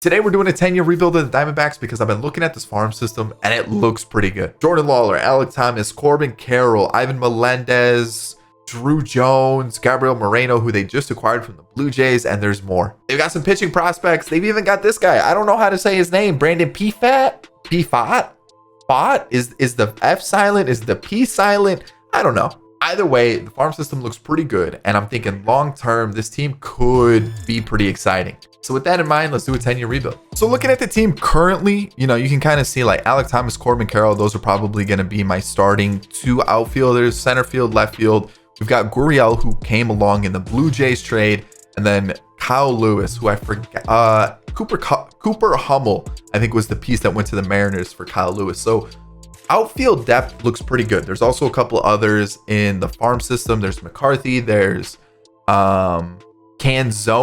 Today we're doing a 10-year rebuild of the Diamondbacks because I've been looking at this farm system and it looks pretty good. Jordan Lawlar, Alec Thomas, Corbin Carroll, Ivan Melendez, Drew Jones, Gabriel Moreno, who they just acquired from the Blue Jays, and there's more. They've got some pitching prospects. They've even got this guy. I don't know how to say his name. Brandon Pfaadt? Pfaadt? Is the F silent? Is the P silent? I don't know. Either way, the farm system looks pretty good, and I'm thinking long term, this team could be pretty exciting. So with that in mind, let's do a 10-year rebuild. So looking at the team currently, you can kind of see like Alec Thomas, Corbin Carroll, those are probably going to be my starting two outfielders, center field, left field. We've got Gurriel, who came along in the Blue Jays trade, and then Kyle Lewis, who I forget, Cooper Hummel, I think was the piece that went to the Mariners for Kyle Lewis. So outfield depth looks pretty good. There's also a couple others in the farm system. There's McCarthy, there's Canzone,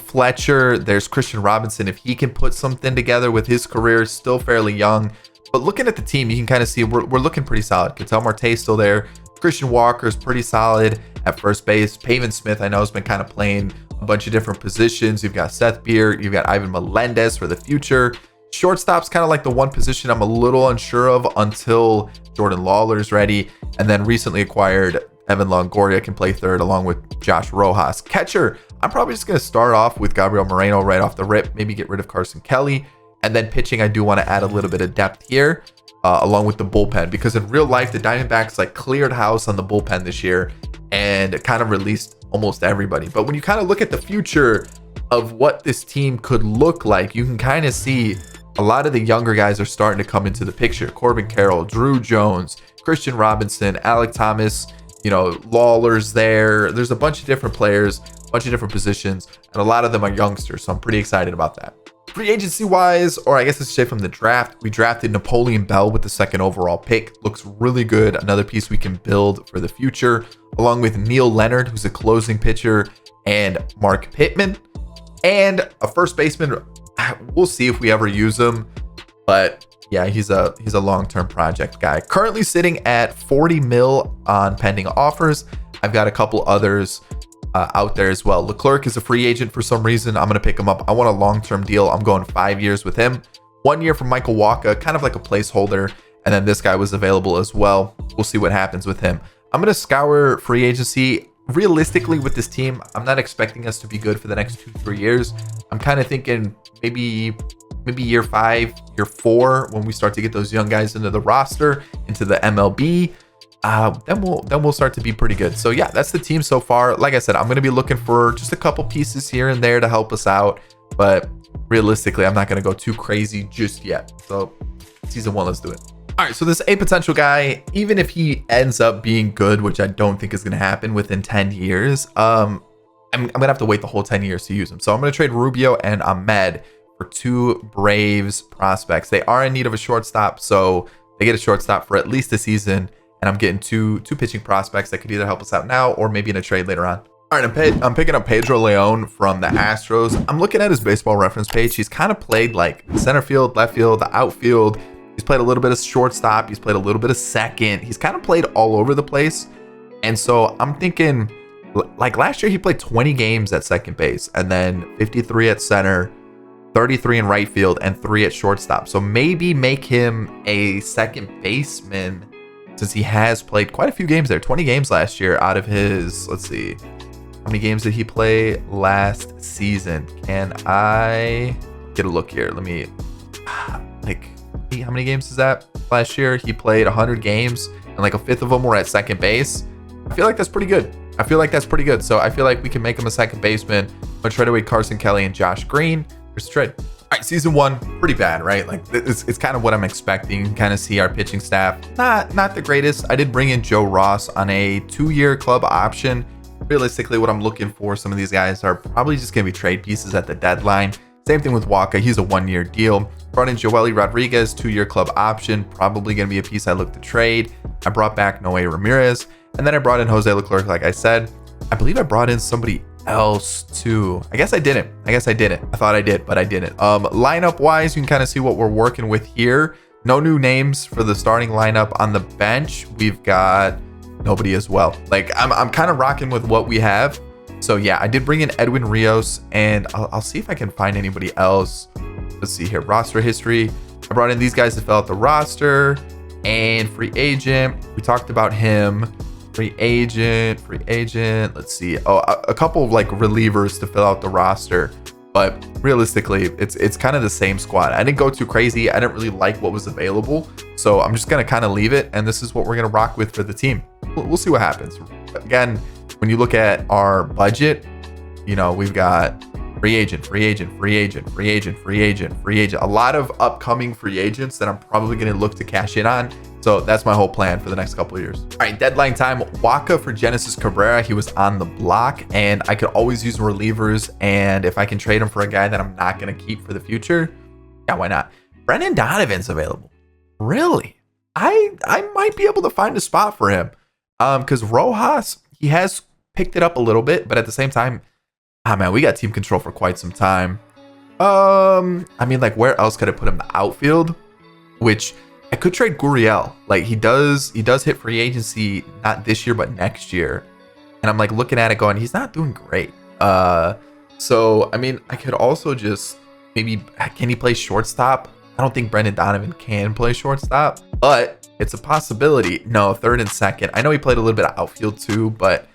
Fletcher, there's Christian Robinson. If he can put something together with his career, still fairly young. But looking at the team, you can kind of see we're looking pretty solid. Ketel Marte's still there. Christian Walker's pretty solid at first base. Pavin Smith, I know, has been kind of playing a bunch of different positions. You've got Seth Beer, you've got Ivan Melendez for the future. Shortstop's kind of like the one position I'm a little unsure of until Jordan Lawlar's ready. And then recently acquired Evan Longoria can play third along with Josh Rojas. Catcher, I'm probably just going to start off with Gabriel Moreno right off the rip, maybe get rid of Carson Kelly. And then pitching, I do want to add a little bit of depth here along with the bullpen, because in real life, the Diamondbacks like cleared house on the bullpen this year and kind of released almost everybody. But when you kind of look at the future of what this team could look like, you can kind of see a lot of the younger guys are starting to come into the picture. Corbin Carroll, Drew Jones, Christian Robinson, Alec Thomas, Lawlar's there. There's a bunch of different players, a bunch of different positions, and a lot of them are youngsters. So I'm pretty excited about that. Free agency wise, or I guess it's straight from the draft, we drafted Napoleon Bell with the 2nd overall pick. Looks really good. Another piece we can build for the future, along with Neil Leonard, who's a closing pitcher, and Mark Pittman, and a first baseman. We'll see if we ever use him, but yeah, he's a long-term project guy. Currently sitting at 40 mil on pending offers. I've got a couple others out there as well. Leclerc is a free agent for some reason. I'm going to pick him up. I want a long-term deal. I'm going 5 years with him. 1 year from Michael Wacha, kind of like a placeholder. And then this guy was available as well. We'll see what happens with him. I'm going to scour free agency. Realistically, with this team, I'm not expecting us to be good for the next 2-3 years. I'm kind of thinking maybe year 5, year 4, when we start to get those young guys into the roster, into the MLB. Then we'll start to be pretty good. So yeah, that's the team so far. Like I said, I'm going to be looking for just a couple pieces here and there to help us out, but realistically, I'm not going to go too crazy just yet. So season 1, let's do it. All right, so this A potential guy, even if he ends up being good, which I don't think is going to happen within 10 years, I'm going to have to wait the whole 10 years to use him. So I'm going to trade Rubio and Ahmed for 2 Braves prospects. They are in need of a shortstop, so they get a shortstop for at least a season. And I'm getting two pitching prospects that could either help us out now or maybe in a trade later on. All right, I'm picking up Pedro Leon from the Astros. I'm looking at his baseball reference page. He's kind of played like center field, left field, the outfield. He's played a little bit of shortstop. He's played a little bit of second. He's kind of played all over the place. And so I'm thinking, like last year, he played 20 games at second base and then 53 at center, 33 in right field, and 3 at shortstop. So maybe make him a second baseman, since he has played quite a few games there. 20 games last year out of his, let's see, how many games did he play last season? Can I get a look here? Let me, how many games is that? Last year, he played 100 games, and like a 5th of them were at second base. I feel like that's pretty good. So I feel like we can make him a second baseman. I'm going to trade away Carson Kelly and Josh Green. Here's a trade. All right, season 1, pretty bad, right? Like it's kind of what I'm expecting. You can kind of see our pitching staff, not the greatest. I did bring in Joe Ross on a 2-year club option. Realistically, what I'm looking for, some of these guys are probably just going to be trade pieces at the deadline. Same thing with Wacha. He's a 1-year deal. Brought in Joely Rodriguez, 2-year club option. Probably going to be a piece I look to trade. I brought back Noe Ramirez. And then I brought in Jose Leclerc, like I said. I believe I brought in somebody else too. I guess I didn't. I thought I did, but I didn't. Lineup wise, you can kind of see what we're working with here. No new names for the starting lineup. On the bench, we've got nobody as well. Like I'm kind of rocking with what we have. So yeah, I did bring in Edwin Rios, and I'll see if I can find anybody else. Let's see here, roster history. I brought in these guys to fill out the roster. And free agent, we talked about him. Free agent. Let's see. Oh, a couple of like relievers to fill out the roster. But realistically, it's kind of the same squad. I didn't go too crazy. I didn't really like what was available. So I'm just going to kind of leave it. And this is what we're going to rock with for the team. We'll see what happens. Again, when you look at our budget, you know, we've got free agent. A lot of upcoming free agents that I'm probably going to look to cash in on. So that's my whole plan for the next couple of years. All right, deadline time. Waka for Genesis Cabrera. He was on the block, and I could always use relievers. And if I can trade him for a guy that I'm not going to keep for the future, yeah, why not? Brendan Donovan's available. Really? I might be able to find a spot for him. Because Rojas, he has picked it up a little bit, but at the same time, man, we got team control for quite some time. I mean, like, where else could I put him in the outfield? Which I could trade Gurriel. Like, he does hit free agency not this year but next year, and I'm like looking at it going, he's not doing great. So I mean, I could also just maybe, can he play shortstop? I don't think Brendan Donovan can play shortstop, but it's a possibility. No, third and second. I know he played a little bit of outfield too, but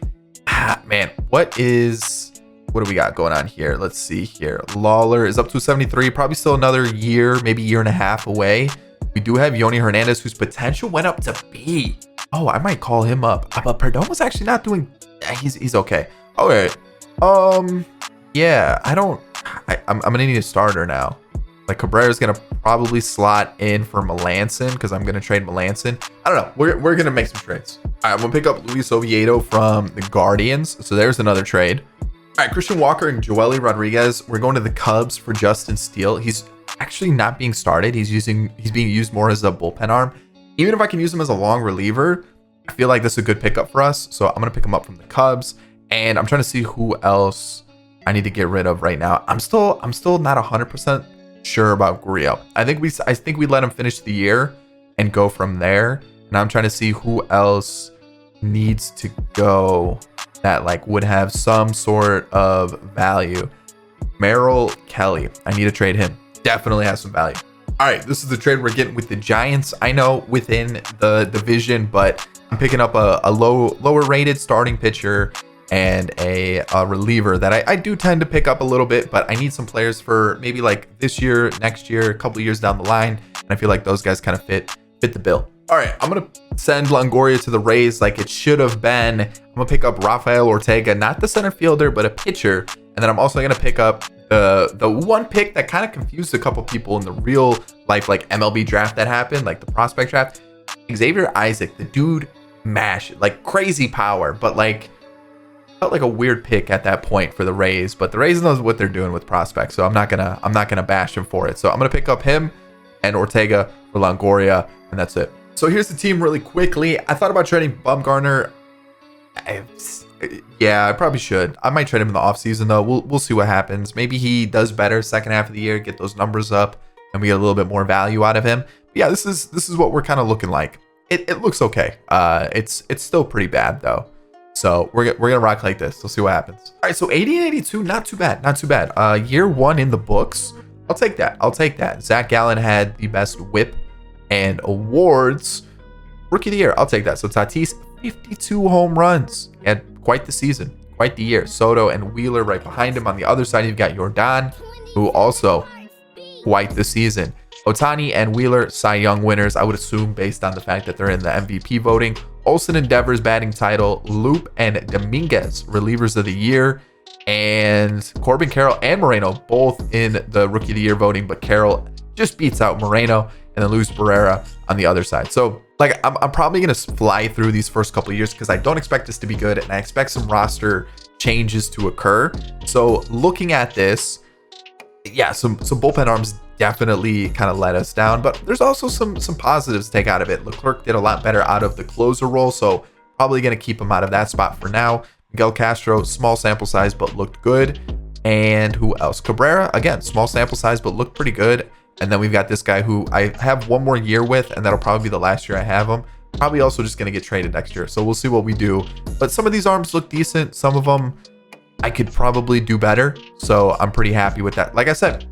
man, what do we got going on here? Let's see here. Lawler is up to 73, probably still another year, maybe year and a half away. We do have Yoni Hernandez, whose potential went up to B. Oh, I might call him up. But Perdomo's actually not doing, he's okay. All right. Yeah, I'm gonna need a starter now. Like, Cabrera's gonna probably slot in for Melanson because I'm gonna trade Melanson. I don't know. We're gonna make some trades. All right, I'm gonna pick up Luis Oviedo from the Guardians. So there's another trade. All right, Christian Walker and Joely Rodriguez. We're going to the Cubs for Justin Steele. He's actually not being started. He's being used more as a bullpen arm. Even if I can use him as a long reliever, I feel like this is a good pickup for us. So I'm gonna pick him up from the Cubs. And I'm trying to see who else I need to get rid of right now. I'm still not 100% sure about Gurriel. I think we let him finish the year and go from there. And I'm trying to see who else needs to go that like would have some sort of value. Merrill Kelly, I need to trade him. Definitely has some value. All right, this is the trade we're getting with the Giants. I know within the division, but I'm picking up a lower rated starting pitcher and a reliever that I do tend to pick up a little bit, but I need some players for maybe like this year, next year, a couple of years down the line. And I feel like those guys kind of fit the bill. All right, I'm going to send Longoria to the Rays like it should have been. I'm going to pick up Rafael Ortega, not the center fielder, but a pitcher. And then I'm also going to pick up the one pick that kind of confused a couple people in the real life, like MLB draft that happened, like the prospect draft. Xavier Isaac, the dude, mash, like crazy power, but like felt like a weird pick at that point for the Rays. But the Rays knows what they're doing with prospects, so I'm not gonna bash him for it. So I'm gonna pick up him and Ortega for Longoria, and that's it. So here's the team really quickly. I thought about trading Bumgarner. Yeah, I probably should. I might trade him in the offseason though. We'll see what happens. Maybe he does better second half of the year, get those numbers up, and we get a little bit more value out of him. But yeah, this is what we're kind of looking like. It looks okay. It's still pretty bad though. So we're gonna rock like this. We'll see what happens. All right, so 80 and 82, not too bad. Year one in the books. I'll take that. Zach Gallen had the best whip and awards. Rookie of the year, I'll take that. So Tatis, 52 home runs. He had quite the season, quite the year. Soto and Wheeler right behind him. On the other side, you've got Yordan, who also quite the season. Ohtani and Wheeler, Cy Young winners, I would assume, based on the fact that they're in the MVP voting. Olsen and Devers batting title. Loop and Dominguez, relievers of the year. And Corbin Carroll and Moreno, both in the Rookie of the Year voting, but Carroll just beats out Moreno, and then Luis Barrera on the other side. So like I'm probably going to fly through these first couple of years because I don't expect this to be good, and I expect some roster changes to occur. So looking at this, yeah, some bullpen arms definitely kind of let us down, but there's also some positives to take out of it. Leclerc did a lot better out of the closer role, so probably going to keep him out of that spot for now. Miguel Castro, small sample size, but looked good. And who else? Cabrera, again, small sample size, but looked pretty good. And then we've got this guy who I have one more year with, and that'll probably be the last year I have him. Probably also just going to get traded next year, so we'll see what we do. But some of these arms look decent. Some of them I could probably do better. So I'm pretty happy with that. Like I said,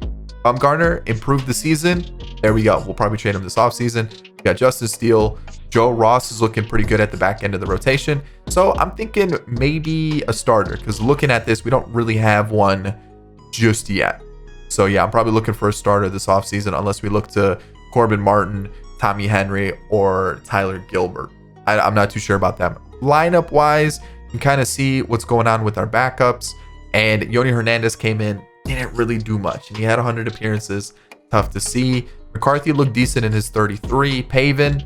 Gardner improved the season. There we go. We'll probably trade him this offseason. We got Justice Steele. Joe Ross is looking pretty good at the back end of the rotation. So I'm thinking maybe a starter, because looking at this, we don't really have one just yet. So yeah, I'm probably looking for a starter this offseason, unless we look to Corbin Martin, Tommy Henry, or Tyler Gilbert. I'm not too sure about them. Lineup wise, you can kind of see what's going on with our backups. And Yoni Hernandez came in, didn't really do much, and he had 100 appearances. Tough to see. McCarthy looked decent in his 33. Pavin,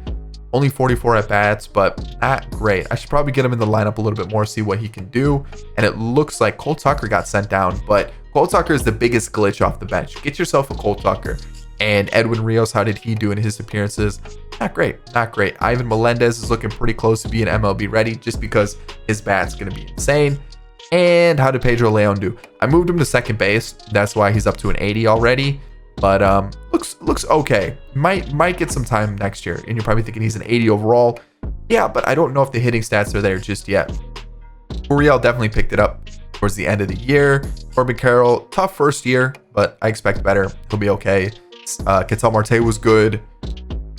only 44 at bats, but not great. I should probably get him in the lineup a little bit more, see what he can do. And it looks like Cole Tucker got sent down, but Cole Tucker is the biggest glitch off the bench. Get yourself a Cole Tucker. And Edwin Rios, how did he do in his appearances? Not great, not great. Ivan Melendez is looking pretty close to being MLB ready, just because his bat's going to be insane. And how did Pedro Leon do? I moved him to second base. That's why he's up to an 80 already. But looks okay. Might get some time next year. And you're probably thinking he's an 80 overall. Yeah, but I don't know if the hitting stats are there just yet. Gurriel definitely picked it up towards the end of the year. Corbin Carroll, tough first year, but I expect better. He'll be okay. Ketel Marte was good.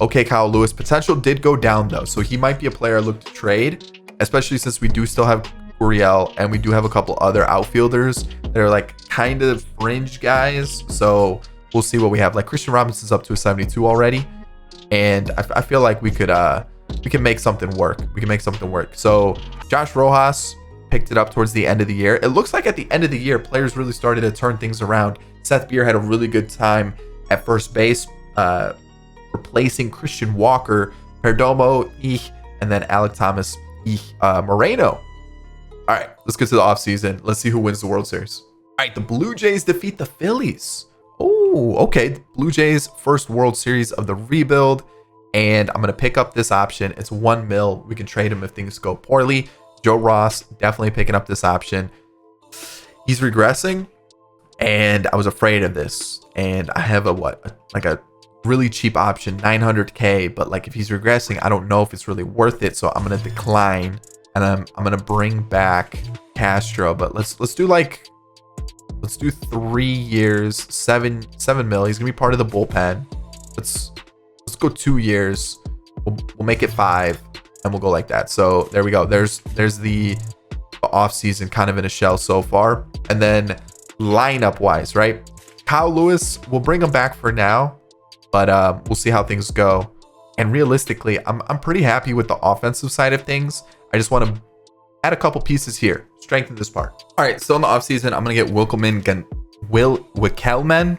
Okay, Kyle Lewis. Potential did go down, though. So he might be a player I look to trade, especially since we do still have Gurriel, and we do have a couple other outfilders that are like kind of fringe guys. So we'll see what we have. Like Christian Robinson's up to a 72 already, and I feel like we can make something work. We can make something work. So Josh Rojas picked it up towards the end of the year. It looks like at the end of the year, players really started to turn things around. Seth Beer had a really good time at first base, replacing Christian Walker, Perdomo, and then Alec Thomas, Moreno. All right, let's get to the offseason. Let's see who wins the World Series. All right, the Blue Jays defeat the Phillies. Oh, okay. The Blue Jays' first World Series of the rebuild. And I'm going to pick up this option. It's $1 million. We can trade him if things go poorly. Joe Ross, definitely picking up this option. He's regressing, and I was afraid of this. And I have a really cheap option, $900K. But like if he's regressing, I don't know if it's really worth it. So I'm going to decline. And I'm gonna bring back Castro, but let's do 3 years, 7 mil. He's gonna be part of the bullpen. Let's go 2 years. We'll make it 5, and we'll go like that. So there we go. There's the off season kind of in a shell so far. And then lineup wise, right? Kyle Lewis, we'll bring him back for now, but we'll see how things go. And realistically, I'm pretty happy with the offensive side of things. I just want to add a couple pieces here, strengthen this part. All right, still in the offseason, I'm going to get Will Kelman,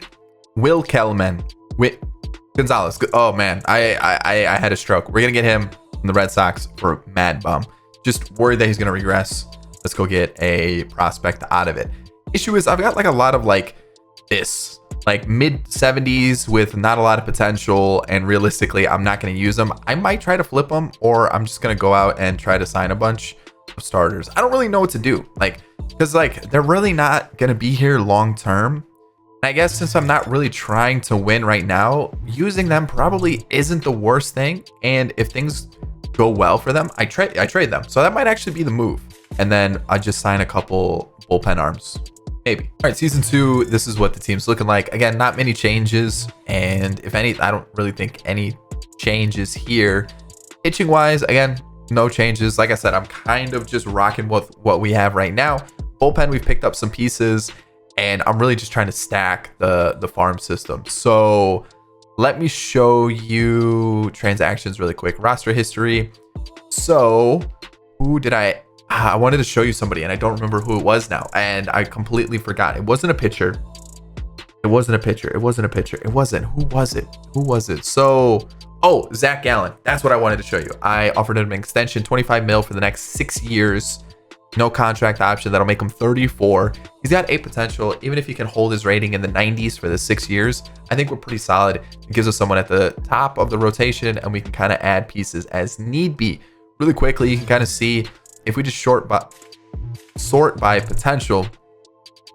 Gonzalez. Oh man, I had a stroke. We're going to get him from the Red Sox for mad bum. Just worried that he's going to regress. Let's go get a prospect out of it. Issue is I've got like a lot of like this, like mid 70s with not a lot of potential, and realistically I'm not going to use them. I might try to flip them, or I'm just going to go out and try to sign a bunch of starters. I don't really know what to do, like, because like they're really not going to be here long term. And I guess since I'm not really trying to win right now, using them probably isn't the worst thing. And if things go well for them, I trade them. So that might actually be the move. And then I just sign a couple bullpen arms. Maybe. All right, season 2, this is what the team's looking like. Again, not many changes. And if any, I don't really think any changes here. Pitching wise, again, no changes. Like I said, I'm kind of just rocking with what we have right now. Bullpen, we've picked up some pieces, and I'm really just trying to stack the farm system. So let me show you transactions really quick. Roster history. So who did I wanted to show you somebody, and I don't remember who it was now, and I completely forgot. It wasn't a pitcher. Who was it? So, oh, Zach Gallen. That's what I wanted to show you. I offered him an extension, 25 mil for the next 6 years. No contract option. That'll make him 34. He's got a potential. Even if he can hold his rating in the 90s for the 6 years, I think we're pretty solid. It gives us someone at the top of the rotation, and we can kind of add pieces as need be. Really quickly, you can kind of see if we just sort by potential,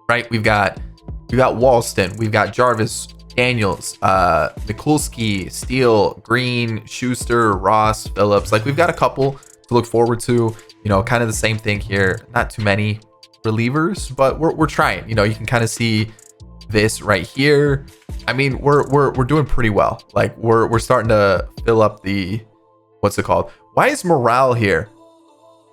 right? We've got Walston, we've got Jarvis, Daniels, Mikulski, Steele, Green, Schuster, Ross, Phillips. Like, we've got a couple to look forward to. You know, kind of the same thing here. Not too many. relievers, but we're trying. You know, you can kind of see this right here. I mean, we're doing pretty well. Like we're starting to fill up the, what's it called? Why is morale here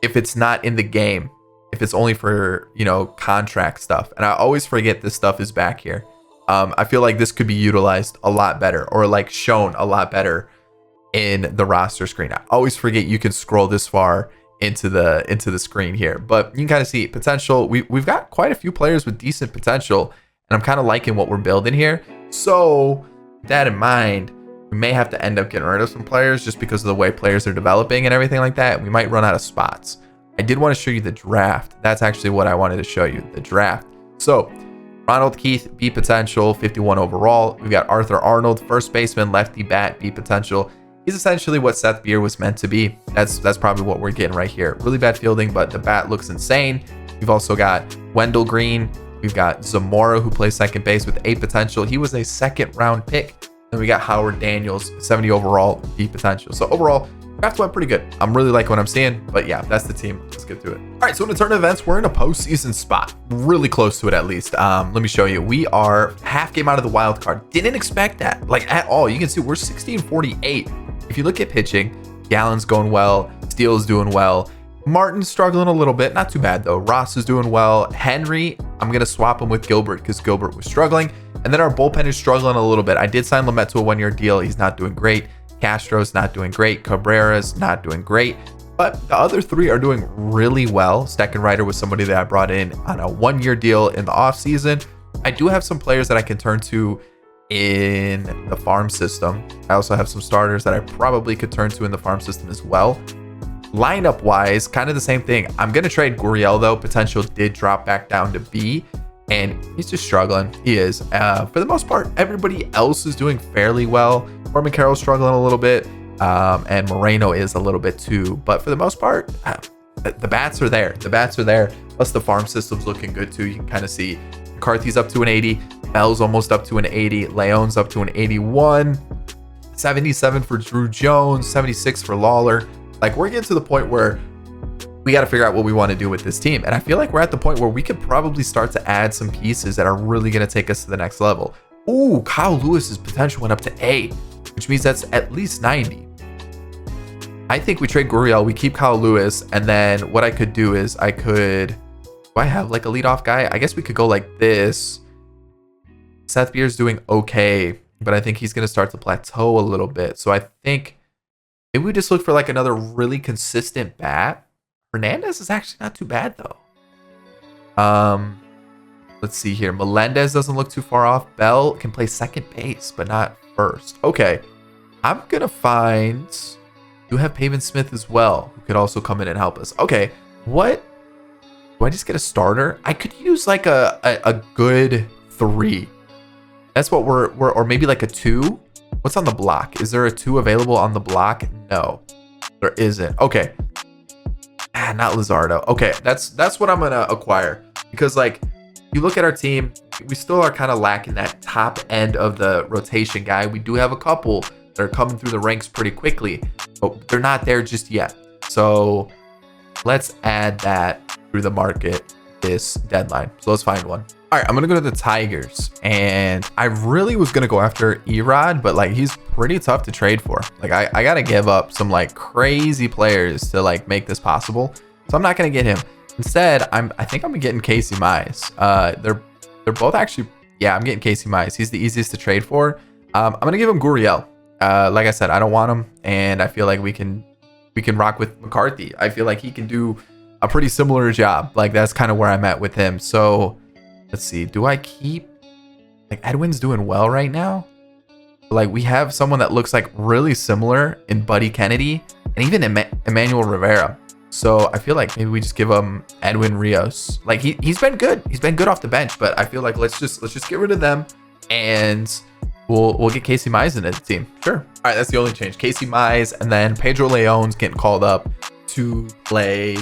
if it's not in the game? If it's only for, you know, contract stuff? And I always forget this stuff is back here. I feel like this could be utilized a lot better, or like shown a lot better in the roster screen. I always forget you can scroll this far into the screen here, but you can kind of see potential. We've got quite a few players with decent potential, and I'm kind of liking what we're building here. So with that in mind, we may have to end up getting rid of some players just because of the way players are developing and everything like that. We might run out of spots. I did want to show you the draft. That's actually what I wanted to show you, the draft. So Ronald Keith, B potential, 51 overall. We've got Arthur Arnold, first baseman, lefty bat, B potential. He's essentially what Seth Beer was meant to be. That's probably what we're getting right here. Really bad fielding, but the bat looks insane. We've also got Wendell Green. We've got Zamora, who plays second base with A potential. He was a second round pick. Then we got Howard Daniels, 70 overall, B potential. So overall, draft went pretty good. I'm really liking what I'm seeing, but yeah, that's the team. Let's get to it. All right, so in the tournament events, we're in a postseason spot, really close to it at least. Let me show you. We are half game out of the wild card. Didn't expect that, like at all. You can see we're 1648. If you look at pitching, Gallen's going well, Steele's doing well, Martin's struggling a little bit, not too bad though. Ross is doing well. Henry, I'm gonna swap him with Gilbert because Gilbert was struggling, and then our bullpen is struggling a little bit. I did sign Lamet to a 1-year deal. He's not doing great. Castro's not doing great. Cabrera's not doing great, but the other three are doing really well. Steckenrider was somebody that I brought in on a 1-year deal in the offseason. I do have some players that I can turn to in the farm system. I also have some starters that I probably could turn to in the farm system as well. Lineup wise, kind of the same thing. I'm going to trade Gurriel though. Potential did drop back down to B, and he's just struggling. He is. For the most part, everybody else is doing fairly well. Corbin Carroll's struggling a little bit, and Moreno is a little bit too. But for the most part, the bats are there. The bats are there. Plus the farm system's looking good too. You can kind of see McCarthy's up to an 80. Bell's almost up to an 80. Leon's up to an 81. 77 for Drew Jones. 76 for Lawler. Like, we're getting to the point where we got to figure out what we want to do with this team. And I feel like we're at the point where we could probably start to add some pieces that are really going to take us to the next level. Ooh, Kyle Lewis's potential went up to A, which means that's at least 90. I think we trade Gurriel, we keep Kyle Lewis, and then what I could do is do I have like a leadoff guy? I guess we could go like this. Seth Beer's doing okay, but I think he's going to start to plateau a little bit. So I think maybe we just look for like another really consistent bat. Hernandez is actually not too bad though. Let's see here. Melendez doesn't look too far off. Bell can play second base, but not first. Okay. I'm going to find... You have Pavin Smith as well, who could also come in and help us. Okay. What? Do I just get a starter? I could use like a good 3. That's what or maybe like a 2. What's on the block? Is there a 2 available on the block? No, there isn't. Okay. Not Lizardo. Okay. That's what I'm going to acquire, because like, you look at our team, we still are kind of lacking that top end of the rotation guy. We do have a couple that are coming through the ranks pretty quickly, but they're not there just yet. So let's add that through the market this deadline. So let's find one. All right, I'm going to go to the Tigers, and I really was going to go after Erod, but like, he's pretty tough to trade for. Like, I got to give up some like crazy players to like make this possible. So I'm not going to get him. Instead, I think I'm getting Casey Mize. They're both actually, yeah, I'm getting Casey Mize. He's the easiest to trade for. I'm gonna give him Gurriel. Like I said, I don't want him, and I feel like we can rock with McCarthy. I feel like he can do a pretty similar job. Like, that's kind of where I'm at with him. So let's see. Do I keep, like, Edwin's doing well right now? Like, we have someone that looks like really similar in Buddy Kennedy and even Emmanuel Rivera. So I feel like maybe we just give him Edwin Rios. Like, he's been good. He's been good off the bench, but I feel like let's just get rid of them, and we'll get Casey Mize into the team. Sure. All right, that's the only change. Casey Mize, and then Pedro Leon's getting called up to play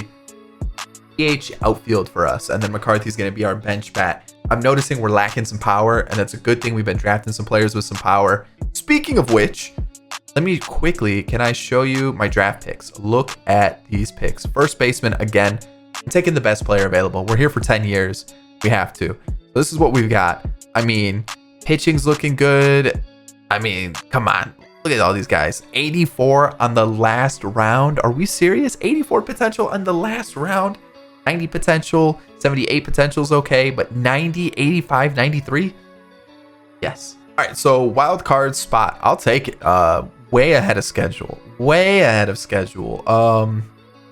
DH outfield for us, and then McCarthy's going to be our bench bat. I'm noticing we're lacking some power, and that's a good thing. We've been drafting some players with some power. Speaking of which, let me quickly, can I show you my draft picks? Look at these picks. First baseman, again, I'm taking the best player available. We're here for 10 years. We have to. So this is what we've got. I mean, pitching's looking good. I mean, come on. Look at all these guys. 84 on the last round. Are we serious? 84 potential on the last round. 90 potential. 78 potential is okay. But 90, 85, 93? Yes. All right, so wild card spot. I'll take it. Way ahead of schedule. Way ahead of schedule.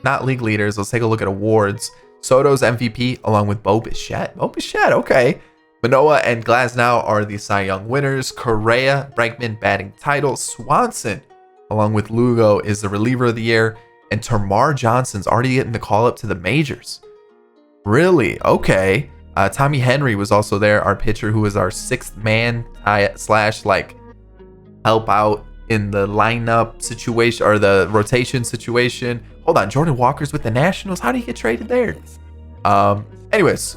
Not league leaders. Let's take a look at awards. Soto's MVP along with Bo Bichette. Bo Bichette, okay. Manoah and Glasnow are the Cy Young winners. Correa, Bregman batting title. Swanson, along with Lugo, is the reliever of the year. And Termarr Johnson's already getting the call up to the majors. Really? Okay. Tommy Henry was also there, our pitcher, who was our sixth man slash like help out in the lineup situation or the rotation situation. Hold on, Jordan Walker's with the Nationals. How did he get traded there? Anyways,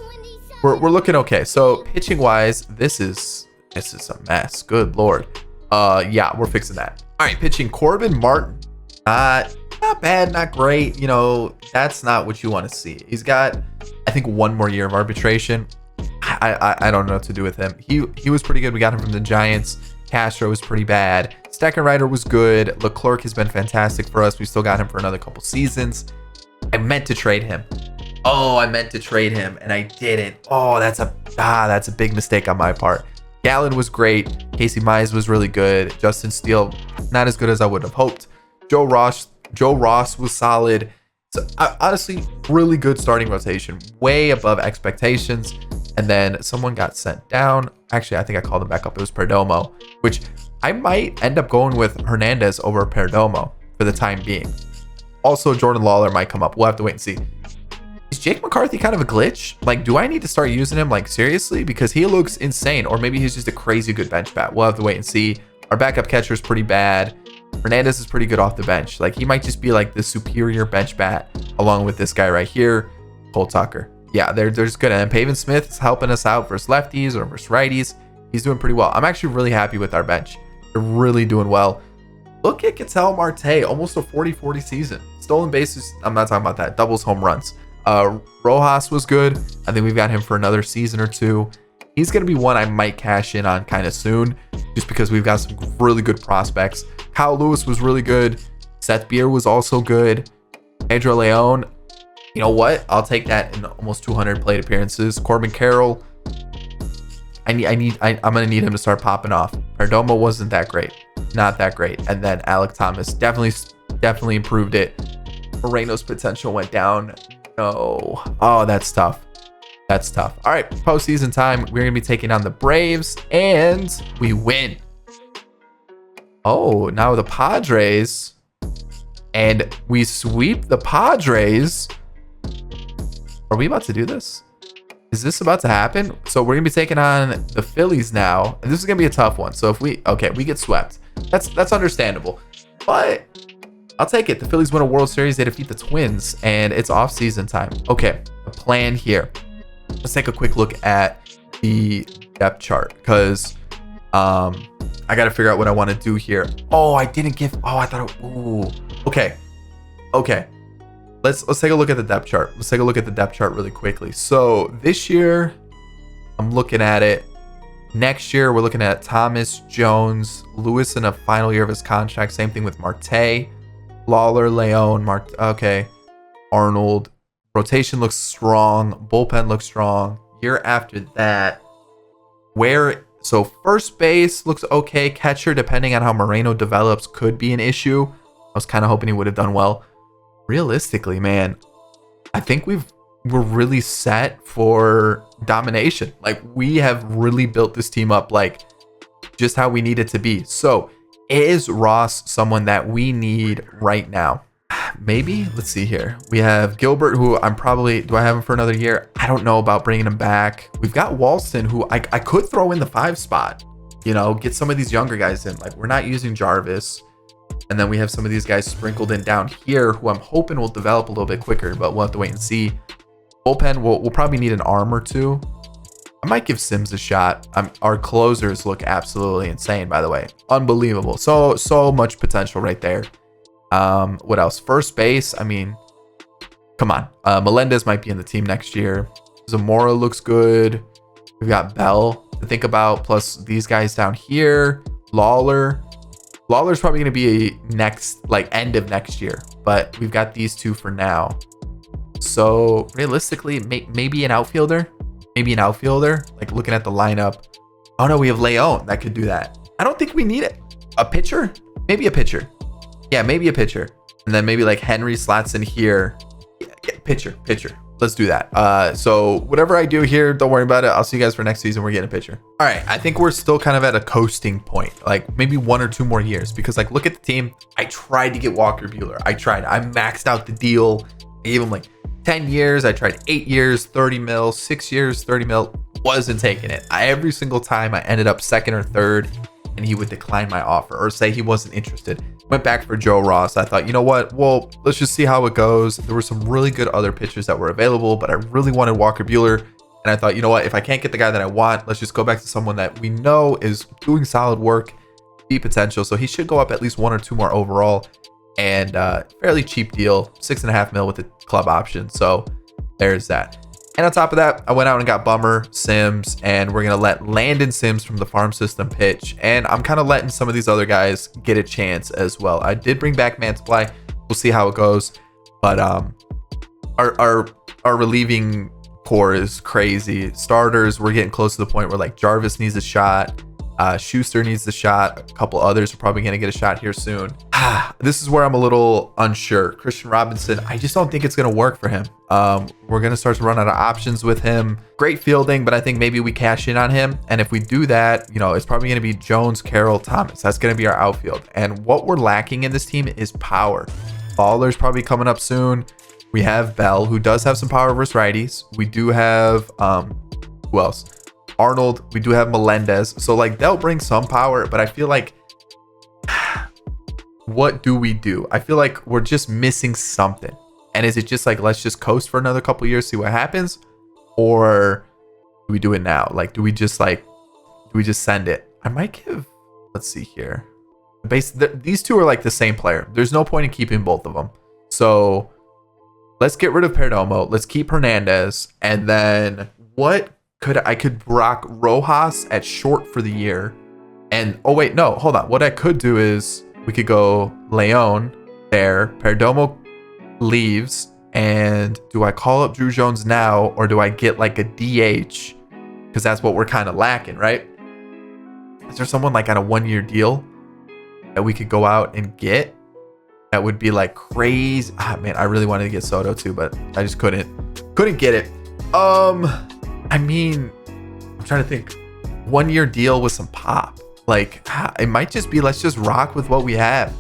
we're looking okay. So pitching wise, this is a mess. Good lord. Yeah, we're fixing that. All right, pitching Corbin Martin. Not bad, not great. You know, that's not what you want to see. He's got, I think, one more year of arbitration. I don't know what to do with him. He was pretty good. We got him from the Giants. Castro was pretty bad. Steckenrider was good. Leclerc has been fantastic for us. We still got him for another couple seasons. I meant to trade him. Oh, I meant to trade him and I didn't. Oh, that's a big mistake on my part. Gallen was great. Casey Mize was really good. Justin Steele, not as good as I would have hoped. Joe Ross was solid. So honestly, really good starting rotation, way above expectations. And then someone got sent down. Actually, I think I called him back up. It was Perdomo, which I might end up going with Hernandez over Perdomo for the time being. Also, Jordan Lawler might come up. We'll have to wait and see. Is Jake McCarthy kind of a glitch? Like, do I need to start using him, like, seriously? Because he looks insane. Or maybe he's just a crazy good bench bat. We'll have to wait and see. Our backup catcher is pretty bad. Hernandez is pretty good off the bench. Like, he might just be like the superior bench bat along with this guy right here, Cole Tucker. Yeah, they're just good. And Pavin Smith is helping us out versus lefties or versus righties. He's doing pretty well. I'm actually really happy with our bench. They're really doing well. Look at Ketel Marte, almost a 40-40 season. Stolen bases, I'm not talking about that. Doubles, home runs. Rojas was good. I think we've got him for another season or two. He's going to be one I might cash in on kind of soon, just because we've got some really good prospects. Kyle Lewis was really good. Seth Beer was also good. Pedro Leon, you know what? I'll take that in almost 200 plate appearances. Corbin Carroll, I'm going to need him to start popping off. Perdomo wasn't that great. Not that great. And then Alec Thomas definitely improved it. Moreno's potential went down. No. Oh, that's tough. That's tough. All right, postseason time. We're going to be taking on the Braves, and we win. Oh, now the Padres. And we sweep the Padres. Are we about to do this? Is this about to happen? So we're going to be taking on the Phillies now. And this is going to be a tough one. So if we get swept. That's understandable. But I'll take it. The Phillies win a World Series. They defeat the Twins, and it's off-season time. Okay, a plan here. Let's take a quick look at the depth chart because I got to figure out what I want to do here. Oh, I didn't give. Oh, I thought. Ooh. Okay. Let's take a look at the depth chart. Let's take a look at the depth chart really quickly. So this year, I'm looking at it. Next year, we're looking at Thomas, Jones, Lewis in a final year of his contract. Same thing with Marte, Lawler, Leon, okay, Arnold. Rotation looks strong. Bullpen looks strong. Year after that, so first base looks okay. Catcher, depending on how Moreno develops, could be an issue. I was kind of hoping he would have done well. Realistically, man, I think we're really set for domination. Like, we have really built this team up like just how we need it to be. So is Ross someone that we need right now? Maybe. Let's see here. We have Gilbert, who do I have him for another year? I don't know about bringing him back. We've got Walston, who I could throw in the 5 spot, get some of these younger guys in. Like, we're not using Jarvis. And then we have some of these guys sprinkled in down here who I'm hoping will develop a little bit quicker, but we'll have to wait and see. Bullpen, we'll probably need an arm or two. I might give Sims a shot. Our closers look absolutely insane, by the way. Unbelievable. So much potential right there. What else? First base. I mean, Come on. Melendez might be in the team next year. Zamora looks good. We've got Bell to think about, plus these guys down here. Lawler's probably going to be a next, like, end of next year, but we've got these two for now. So realistically, maybe an outfielder, like looking at the lineup. Oh no, we have Leon that could do that. I don't think we need it. A pitcher, maybe a pitcher. Yeah, maybe a pitcher. And then maybe like Henry slots in here. Yeah, pitcher. Let's do that. So whatever I do here, don't worry about it. I'll see you guys for next season. We're getting a pitcher. All right. I think we're still kind of at a coasting point, like maybe 1 or 2 more years, because like, look at the team. I tried to get Walker Buehler. I maxed out the deal. I gave him like 10 years. I tried 8 years, 30 mil, 6 years, 30 mil. Wasn't taking it. Every single time I ended up second or third, and he would decline my offer or say he wasn't interested. Went back for Joe Ross. I thought, you know what? Well, let's just see how it goes. There were some really good other pitchers that were available, but I really wanted Walker Buehler. And I thought, you know what? If I can't get the guy that I want, let's just go back to someone that we know is doing solid work, be potential. So he should go up at least 1 or 2 more overall, and fairly cheap deal, 6.5 mil with the club option. So there's that. And on top of that, I went out and got Bummer, Sims, and we're going to let Landon Sims from the farm system pitch. And I'm kind of letting some of these other guys get a chance as well. I did bring back Mantiply. We'll see how it goes. But our relieving core is crazy. Starters, we're getting close to the point where like Jarvis needs a shot. Schuster needs the shot. A couple others are probably going to get a shot here soon. This is where I'm a little unsure. Christian Robinson, I just don't think it's going to work for him. We're going to start to run out of options with him. Great fielding, but I think maybe we cash in on him. And if we do that, you know, it's probably going to be Jones, Carroll, Thomas. That's going to be our outfield. And what we're lacking in this team is power. Baller's probably coming up soon. We have Bell, who does have some power versus righties. We do have, who else? Arnold. We do have Melendez. So like they'll bring some power, but I feel like what do we do? I feel like we're just missing something. And is it just like, let's just coast for another couple years, see what happens? Or do we do it now? Like, do we just send it? I might give, let's see here. These two are like the same player. There's no point in keeping both of them. So let's get rid of Perdomo. Let's keep Hernandez. And then I could rock Rojas at short for the year. And oh wait, no, hold on. What I could do is we could go Leon there. Perdomo leaves. And do I call up Drew Jones now, or do I get like a DH? Because that's what we're kind of lacking, right? Is there someone like on a 1-year deal that we could go out and get? That would be like crazy. Man, I really wanted to get Soto too, but I just couldn't get it. I mean, I'm trying to think. 1-year deal with some pop. Like, it might just be, let's just rock with what we have.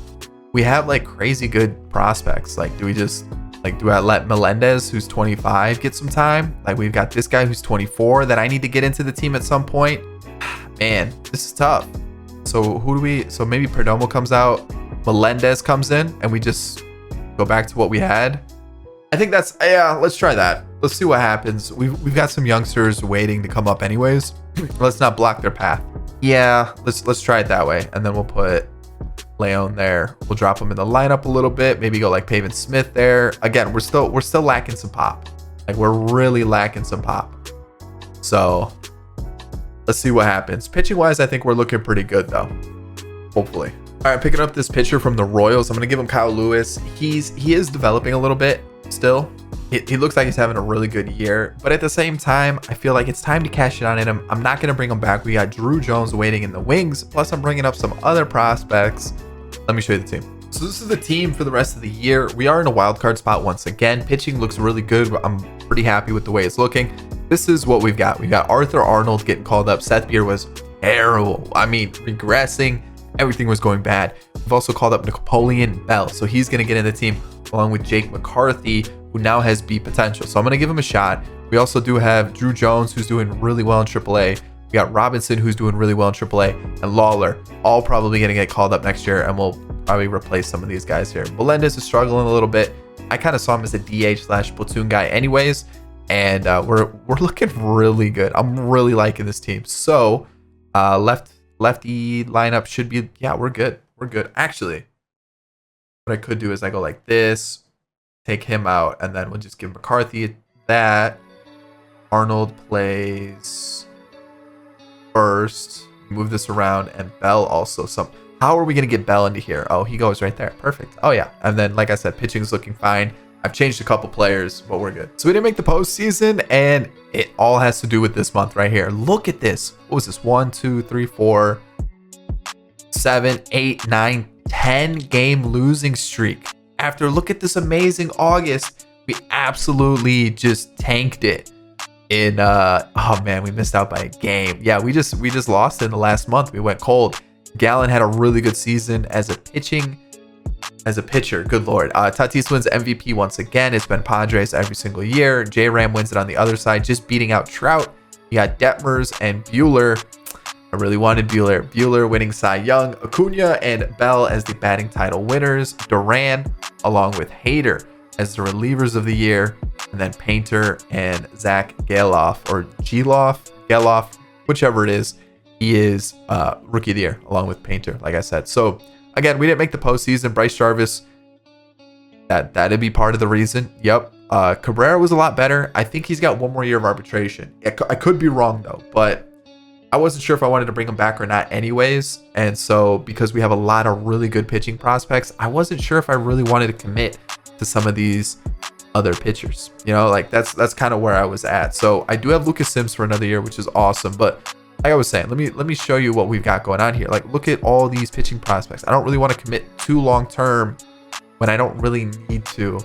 We have like crazy good prospects. Like, do I let Melendez, who's 25, get some time? Like, we've got this guy who's 24 that I need to get into the team at some point. Man, this is tough. So so maybe Perdomo comes out, Melendez comes in, and we just go back to what we had. I think let's try that. Let's see what happens. We've got some youngsters waiting to come up anyways. Let's not block their path. Yeah, let's try it that way. And then we'll put Leon there. We'll drop him in the lineup a little bit. Maybe go like Pavin Smith there. Again, we're still lacking some pop. Like, we're really lacking some pop. So let's see what happens. Pitching wise, I think we're looking pretty good though. Hopefully. All right, picking up this pitcher from the Royals. I'm gonna give him Kyle Lewis. He is developing a little bit still. He looks like he's having a really good year, but at the same time, I feel like it's time to cash it on him. I'm not going to bring him back. We got Drew Jones waiting in the wings, plus I'm bringing up some other prospects. Let me show you the team. So this is the team for the rest of the year. We are in a wild card spot once again. Pitching looks really good. I'm pretty happy with the way it's looking. This is what we've got. We got Arthur Arnold getting called up. Seth Beer was terrible. I mean, regressing. Everything was going bad. We've also called up Napoleon Bell, so he's going to get in the team along with Jake McCarthy, who now has B potential. So I'm going to give him a shot. We also do have Drew Jones, who's doing really well in AAA. We got Robinson, who's doing really well in AAA, and Lawler, all probably going to get called up next year, and we'll probably replace some of these guys here. Melendez is struggling a little bit. I kind of saw him as a DH/platoon guy anyways, and we're looking really good. I'm really liking this team. So lefty lineup should be, yeah, we're good. We're good. Actually, what I could do is I go like this. take him out, and then we'll just give McCarthy that. Arnold plays first. Move this around, and Bell also. How are we going to get Bell into here? Oh, he goes right there. Perfect. Oh, yeah. And then, like I said, pitching is looking fine. I've changed a couple players, but we're good. So we didn't make the postseason, and it all has to do with this month right here. Look at this. What was this? 1, 2, 3, 4, 7, 8, 9, 10 game losing streak. Look at this amazing August. We absolutely just tanked it in oh man, we missed out by a game. Yeah, we just lost in the last month. We went cold. Gallen had a really good season as a pitcher. Good lord. Tatis wins MVP once again. It's been Padres every single year. J-Ram wins it on the other side, just beating out Trout. You got Detmers and Bueller. I really wanted Bueller. Bueller winning Cy Young. Acuna and Bell as the batting title winners. Duran along with Hader as the relievers of the year. And then Painter and Zach Geloff, or Geloff, whichever it is. He is rookie of the year along with Painter, like I said. So again, we didn't make the postseason. Bryce Jarvis, that'd be part of the reason. Yep. Cabrera was a lot better. I think he's got one more year of arbitration. I could be wrong though, but I wasn't sure if I wanted to bring him back or not anyways. And so because we have a lot of really good pitching prospects, I wasn't sure if I really wanted to commit to some of these other pitchers. You know, like that's kind of where I was at. So I do have Lucas Sims for another year, which is awesome. But like I was saying, let me show you what we've got going on here. Like, look at all these pitching prospects. I don't really want to commit too long term when I don't really need to,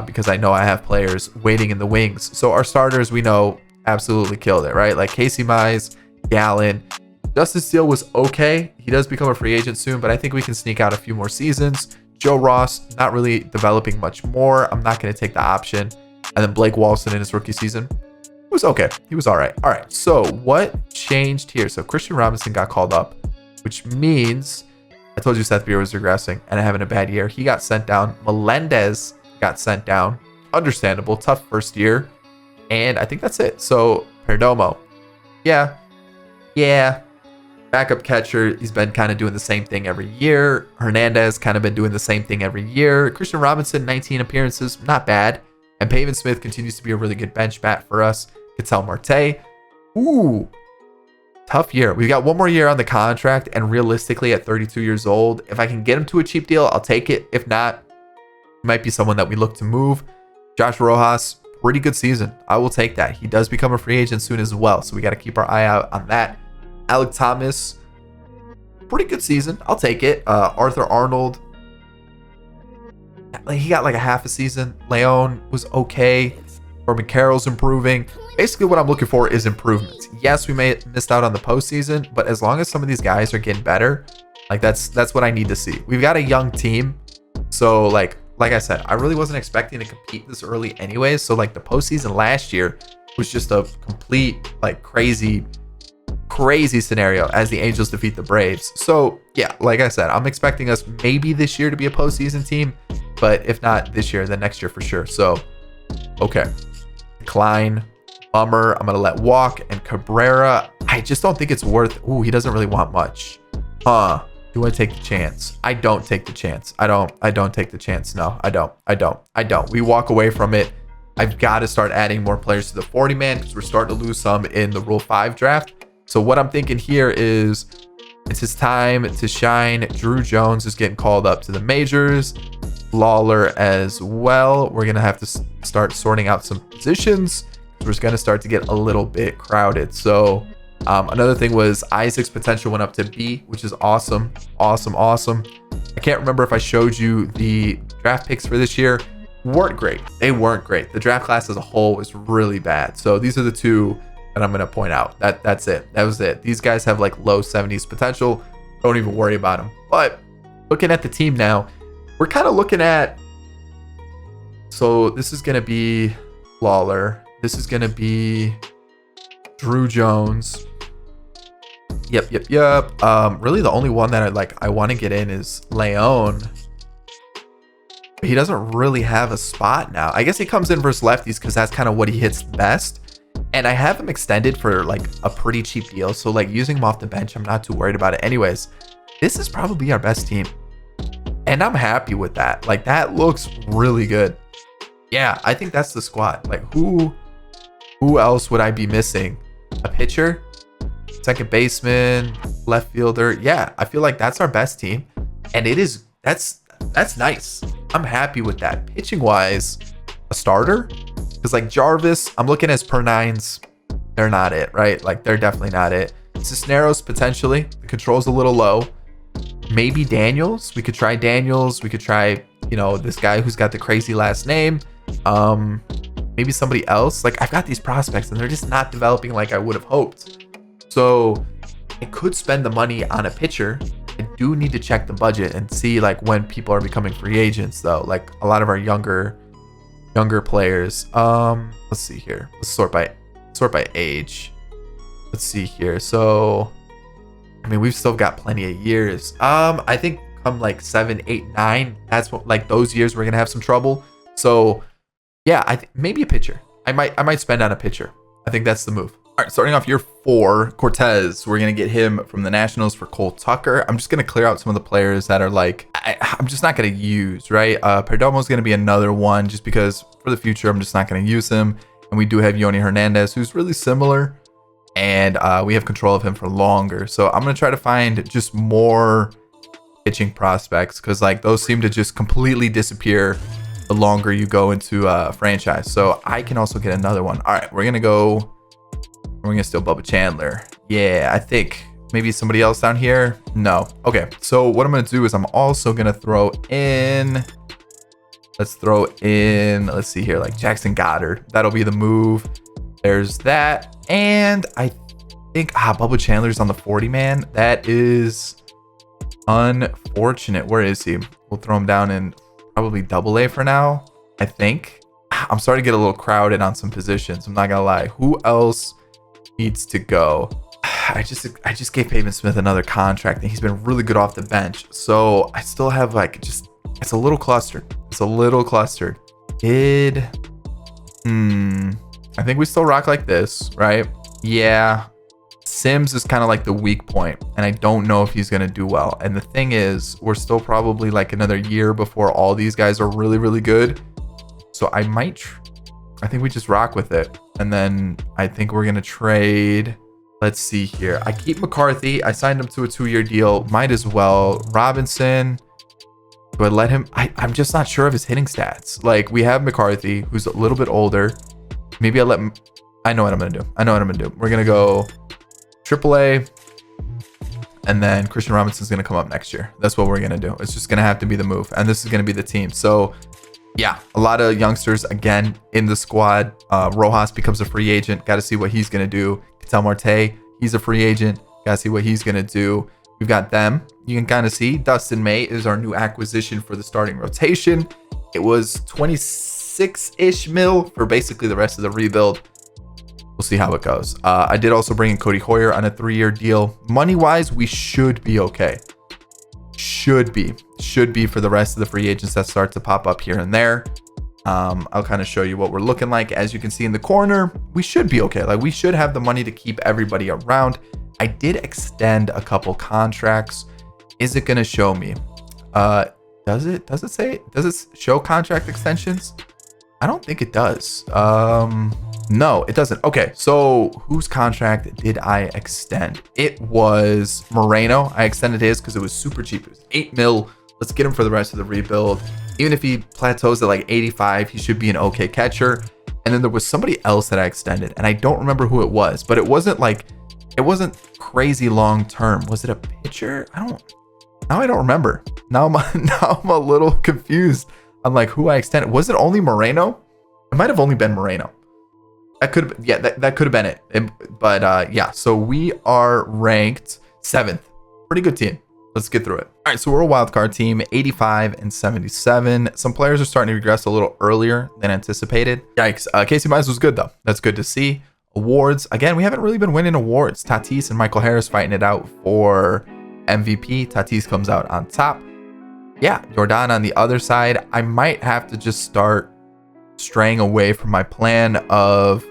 because I know I have players waiting in the wings. So our starters, we know, absolutely killed it, right? Like Casey Mize, Gallen. Justin Steele was okay. He does become a free agent soon, but I think we can sneak out a few more seasons. Joe Ross, not really developing much more. I'm not going to take the option. And then Blake Walson in his rookie season was okay. He was all right. All right. So what changed here? So Christian Robinson got called up, which means I told you Seth Beer was regressing and having a bad year. He got sent down. Melendez got sent down. Understandable. Tough first year. And I think that's it. So Perdomo. Yeah. Backup catcher. He's been kind of doing the same thing every year. Hernandez kind of been doing the same thing every year. Christian Robinson, 19 appearances. Not bad. And Pavin Smith continues to be a really good bench bat for us. Ketel Marte. Ooh. Tough year. We've got one more year on the contract. And realistically, at 32 years old, if I can get him to a cheap deal, I'll take it. If not, it might be someone that we look to move. Josh Rojas, pretty good season. I will take that. He does become a free agent soon as well. So we got to keep our eye out on that. Alec Thomas, pretty good season. I'll take it. Arthur Arnold, he got like a half a season. Leon was okay. Corbin Carroll's improving. Basically, what I'm looking for is improvements. Yes, we missed out on the postseason, but as long as some of these guys are getting better, like that's what I need to see. We've got a young team, so like I said, I really wasn't expecting to compete this early anyways. So like the postseason last year was just a complete like crazy scenario as the Angels defeat the Braves. So yeah, like I said, I'm expecting us maybe this year to be a postseason team, but if not this year, then next year for sure. So okay, Klein, bummer. I'm gonna let walk. And Cabrera, I just don't think it's worth. Ooh, he doesn't really want much. Do I take the chance? I don't take the chance. I don't take the chance. No, I don't. We walk away from it. I've got to start adding more players to the 40 man because we're starting to lose some in the Rule 5 draft. So what I'm thinking here is it's his time to shine. Drew Jones is getting called up to the majors. Lawler as well. We're going to have to start sorting out some positions. We're going to start to get a little bit crowded. So another thing was Isaac's potential went up to B, which is awesome. Awesome. I can't remember if I showed you the draft picks for this year. Weren't great. They weren't great. The draft class as a whole was really bad. So these are the two that I'm going to point out. That's it. That was it. These guys have like low 70s potential. Don't even worry about them. But looking at the team now, we're kind of looking at, so this is going to be Lawler. This is going to be Drew Jones. Yep. Really the only one that I want to get in is Leon. He doesn't really have a spot now. I guess he comes in versus lefties because that's kind of what he hits best. And I have him extended for like a pretty cheap deal. So like using him off the bench, I'm not too worried about it. Anyways, this is probably our best team. And I'm happy with that. Like that looks really good. Yeah, I think that's the squad. Like who else would I be missing? A pitcher, second baseman, left fielder. Yeah, I feel like that's our best team. And that's nice. I'm happy with that. Pitching wise, a starter. Because like Jarvis, I'm looking as per nines. They're not it, right? Like they're definitely not it. Cisneros potentially. The control's a little low. Maybe Daniels. We could try Daniels. We could try, this guy who's got the crazy last name. Maybe somebody else. Like I've got these prospects and they're just not developing like I would have hoped. So I could spend the money on a pitcher. I do need to check the budget and see like when people are becoming free agents though. Like a lot of our younger players. Let's see here. Let's sort by age. Let's see here. So I mean, we've still got plenty of years. I think come like 7, 8, 9, that's what, like those years we're gonna have some trouble. So yeah, I think maybe a pitcher. I might spend on a pitcher. I think that's the move. All right, starting off year 4, Cortez. We're gonna get him from the Nationals for Cole Tucker. I'm just gonna clear out some of the players that are like I'm just not gonna use, right? Perdomo's gonna be another one just because for the future I'm just not gonna use him. And we do have Yoni Hernandez, who's really similar, and we have control of him for longer. So I'm gonna try to find just more pitching prospects because like those seem to just completely disappear the longer you go into a franchise. So I can also get another one. All right, we're gonna steal Bubba Chandler. Yeah, I think maybe somebody else down here. No. Okay, so what I'm gonna do is I'm also gonna throw in. Let's see here, like Jackson Goddard. That'll be the move. There's that. And I think Bubba Chandler's on the 40 man. That is unfortunate. Where is he? We'll throw him down in probably AA for now, I think. I'm starting to get a little crowded on some positions. I'm not gonna lie. Who else needs to go? I just gave Pavement Smith another contract and he's been really good off the bench. So I still have like it's a little clustered. I think we still rock like this, right? Yeah. Sims is kind of like the weak point, and I don't know if he's going to do well. And the thing is, we're still probably like another year before all these guys are really, really good. So I think we just rock with it. And then I think we're going to trade. Let's see here. I keep McCarthy. I signed him to a 2-year deal. Might as well. Robinson. Do I let him? I'm just not sure of his hitting stats. Like we have McCarthy, who's a little bit older. Maybe I let him. I know what I'm going to do. We're going to go AAA, and then Christian Robinson's going to come up next year. That's what we're going to do. It's just going to have to be the move, and this is going to be the team. So yeah, a lot of youngsters again in the squad. Rojas becomes a free agent. Got to see what he's going to do. Ketel Marte, he's a free agent. Got to see what he's going to do. We've got them. You can kind of see Dustin May is our new acquisition for the starting rotation. It was 26-ish mil for basically the rest of the rebuild. We'll see how it goes. I did also bring in Cody Hoyer on a 3-year deal. Money-wise, we should be okay. Should be for the rest of the free agents that start to pop up here and there. I'll kind of show you what we're looking like. As you can see in the corner, we should be okay. Like we should have the money to keep everybody around. I did extend a couple contracts. Is it going to show me? Does it show contract extensions? I don't think it does. No, it doesn't. Okay, so whose contract did I extend? It was Moreno. I extended his because it was super cheap. It was 8 mil. Let's get him for the rest of the rebuild. Even if he plateaus at like 85, he should be an okay catcher. And then there was somebody else that I extended, and I don't remember who it was, but it wasn't crazy long term. Was it a pitcher? I don't remember. Now I'm a little confused on like who I extended. Was it only Moreno? It might have only been Moreno. That could have been it. But yeah, so we are ranked 7th. Pretty good team. Let's get through it. All right, so we're a wild card team, 85 and 77. Some players are starting to regress a little earlier than anticipated. Yikes. Casey Mize was good though. That's good to see. Awards. Again, we haven't really been winning awards. Tatis and Michael Harris fighting it out for MVP. Tatis comes out on top. Yeah, Jordan on the other side. I might have to just start straying away from my plan of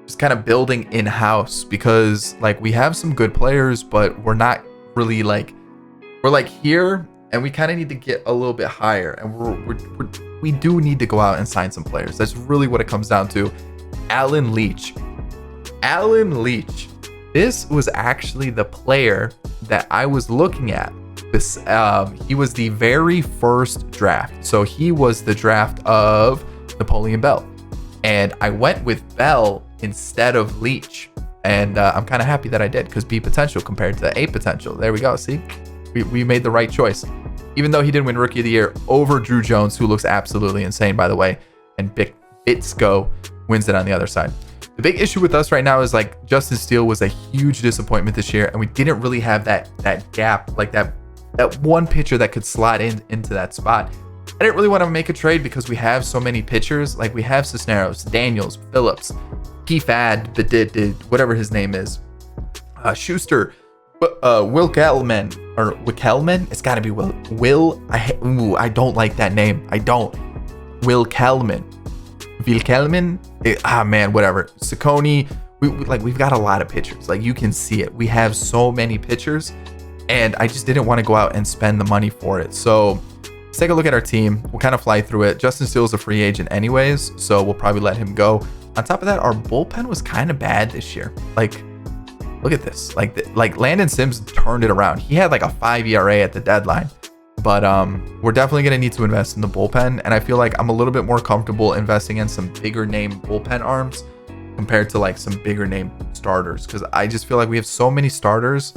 just kind of building in-house, because like we have some good players, but we're not really like, we're like here and we kind of need to get a little bit higher, and we do need to go out and sign some players. That's really what it comes down to. Alan Leach. Alan Leach. This was actually the player that I was looking at. This he was the very first draft. So he was the draft of Napoleon Bell. And I went with Bell instead of Leach. And I'm kind of happy that I did, because B potential compared to A potential. There we go. See, we made the right choice. Even though he didn't win Rookie of the Year over Drew Jones, who looks absolutely insane, by the way. And Bitsko wins it on the other side. The big issue with us right now is like Justin Steele was a huge disappointment this year, and we didn't really have that gap, like that one pitcher that could slot into that spot. I didn't really want to make a trade because we have so many pitchers. Like we have Cisneros, Daniels, Phillips, Kefad, whatever his name is, Schuster, Will Kelman, or Wickelman. It's got to be Will. I don't like that name. I don't. Will Kelman. Vilkelman, man, whatever. Ciccone, we've got a lot of pitchers. Like you can see it. We have so many pitchers, and I just didn't want to go out and spend the money for it. So let's take a look at our team. We'll kind of fly through it. Justin Steele is a free agent anyways, so we'll probably let him go. On top of that, our bullpen was kind of bad this year. Like, look at this. Like Landon Sims turned it around. He had like a 5 ERA at the deadline. But we're definitely going to need to invest in the bullpen. And I feel like I'm a little bit more comfortable investing in some bigger name bullpen arms compared to like some bigger name starters. Because I just feel like we have so many starters,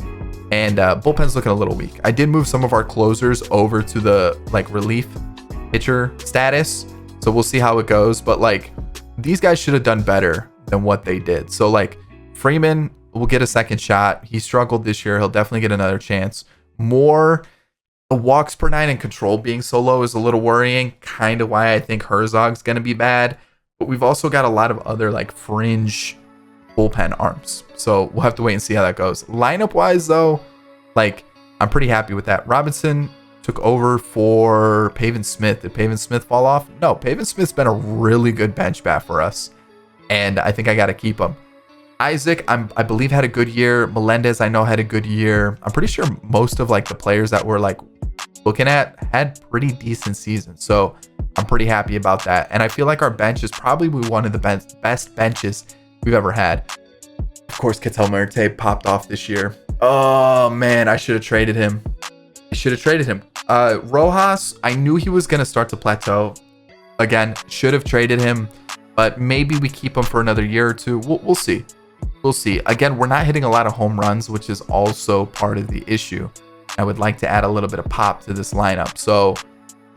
and bullpen's looking a little weak. I did move some of our closers over to the like relief pitcher status. So we'll see how it goes. But like these guys should have done better than what they did. So like Freeman will get a second shot. He struggled this year. He'll definitely get another chance. The walks per nine and control being so low is a little worrying. Kind of why I think Herzog's going to be bad. But we've also got a lot of other like fringe bullpen arms. So we'll have to wait and see how that goes. Lineup wise though, like I'm pretty happy with that. Robinson took over for Pavin Smith. Did Pavin Smith fall off? No, Pavin Smith's been a really good bench bat for us. And I think I got to keep him. Isaac, I believe had a good year. Melendez, I know, had a good year. I'm pretty sure most of like the players that we're like looking at had pretty decent seasons. So I'm pretty happy about that. And I feel like our bench is probably one of the best benches we've ever had. Of course, Ketel Marte popped off this year. Oh man, I should have traded him. Rojas, I knew he was going to start to plateau. Again, should have traded him, but maybe we keep him for another year or two. We'll see. We'll see. Again, we're not hitting a lot of home runs, which is also part of the issue. I would like to add a little bit of pop to this lineup. So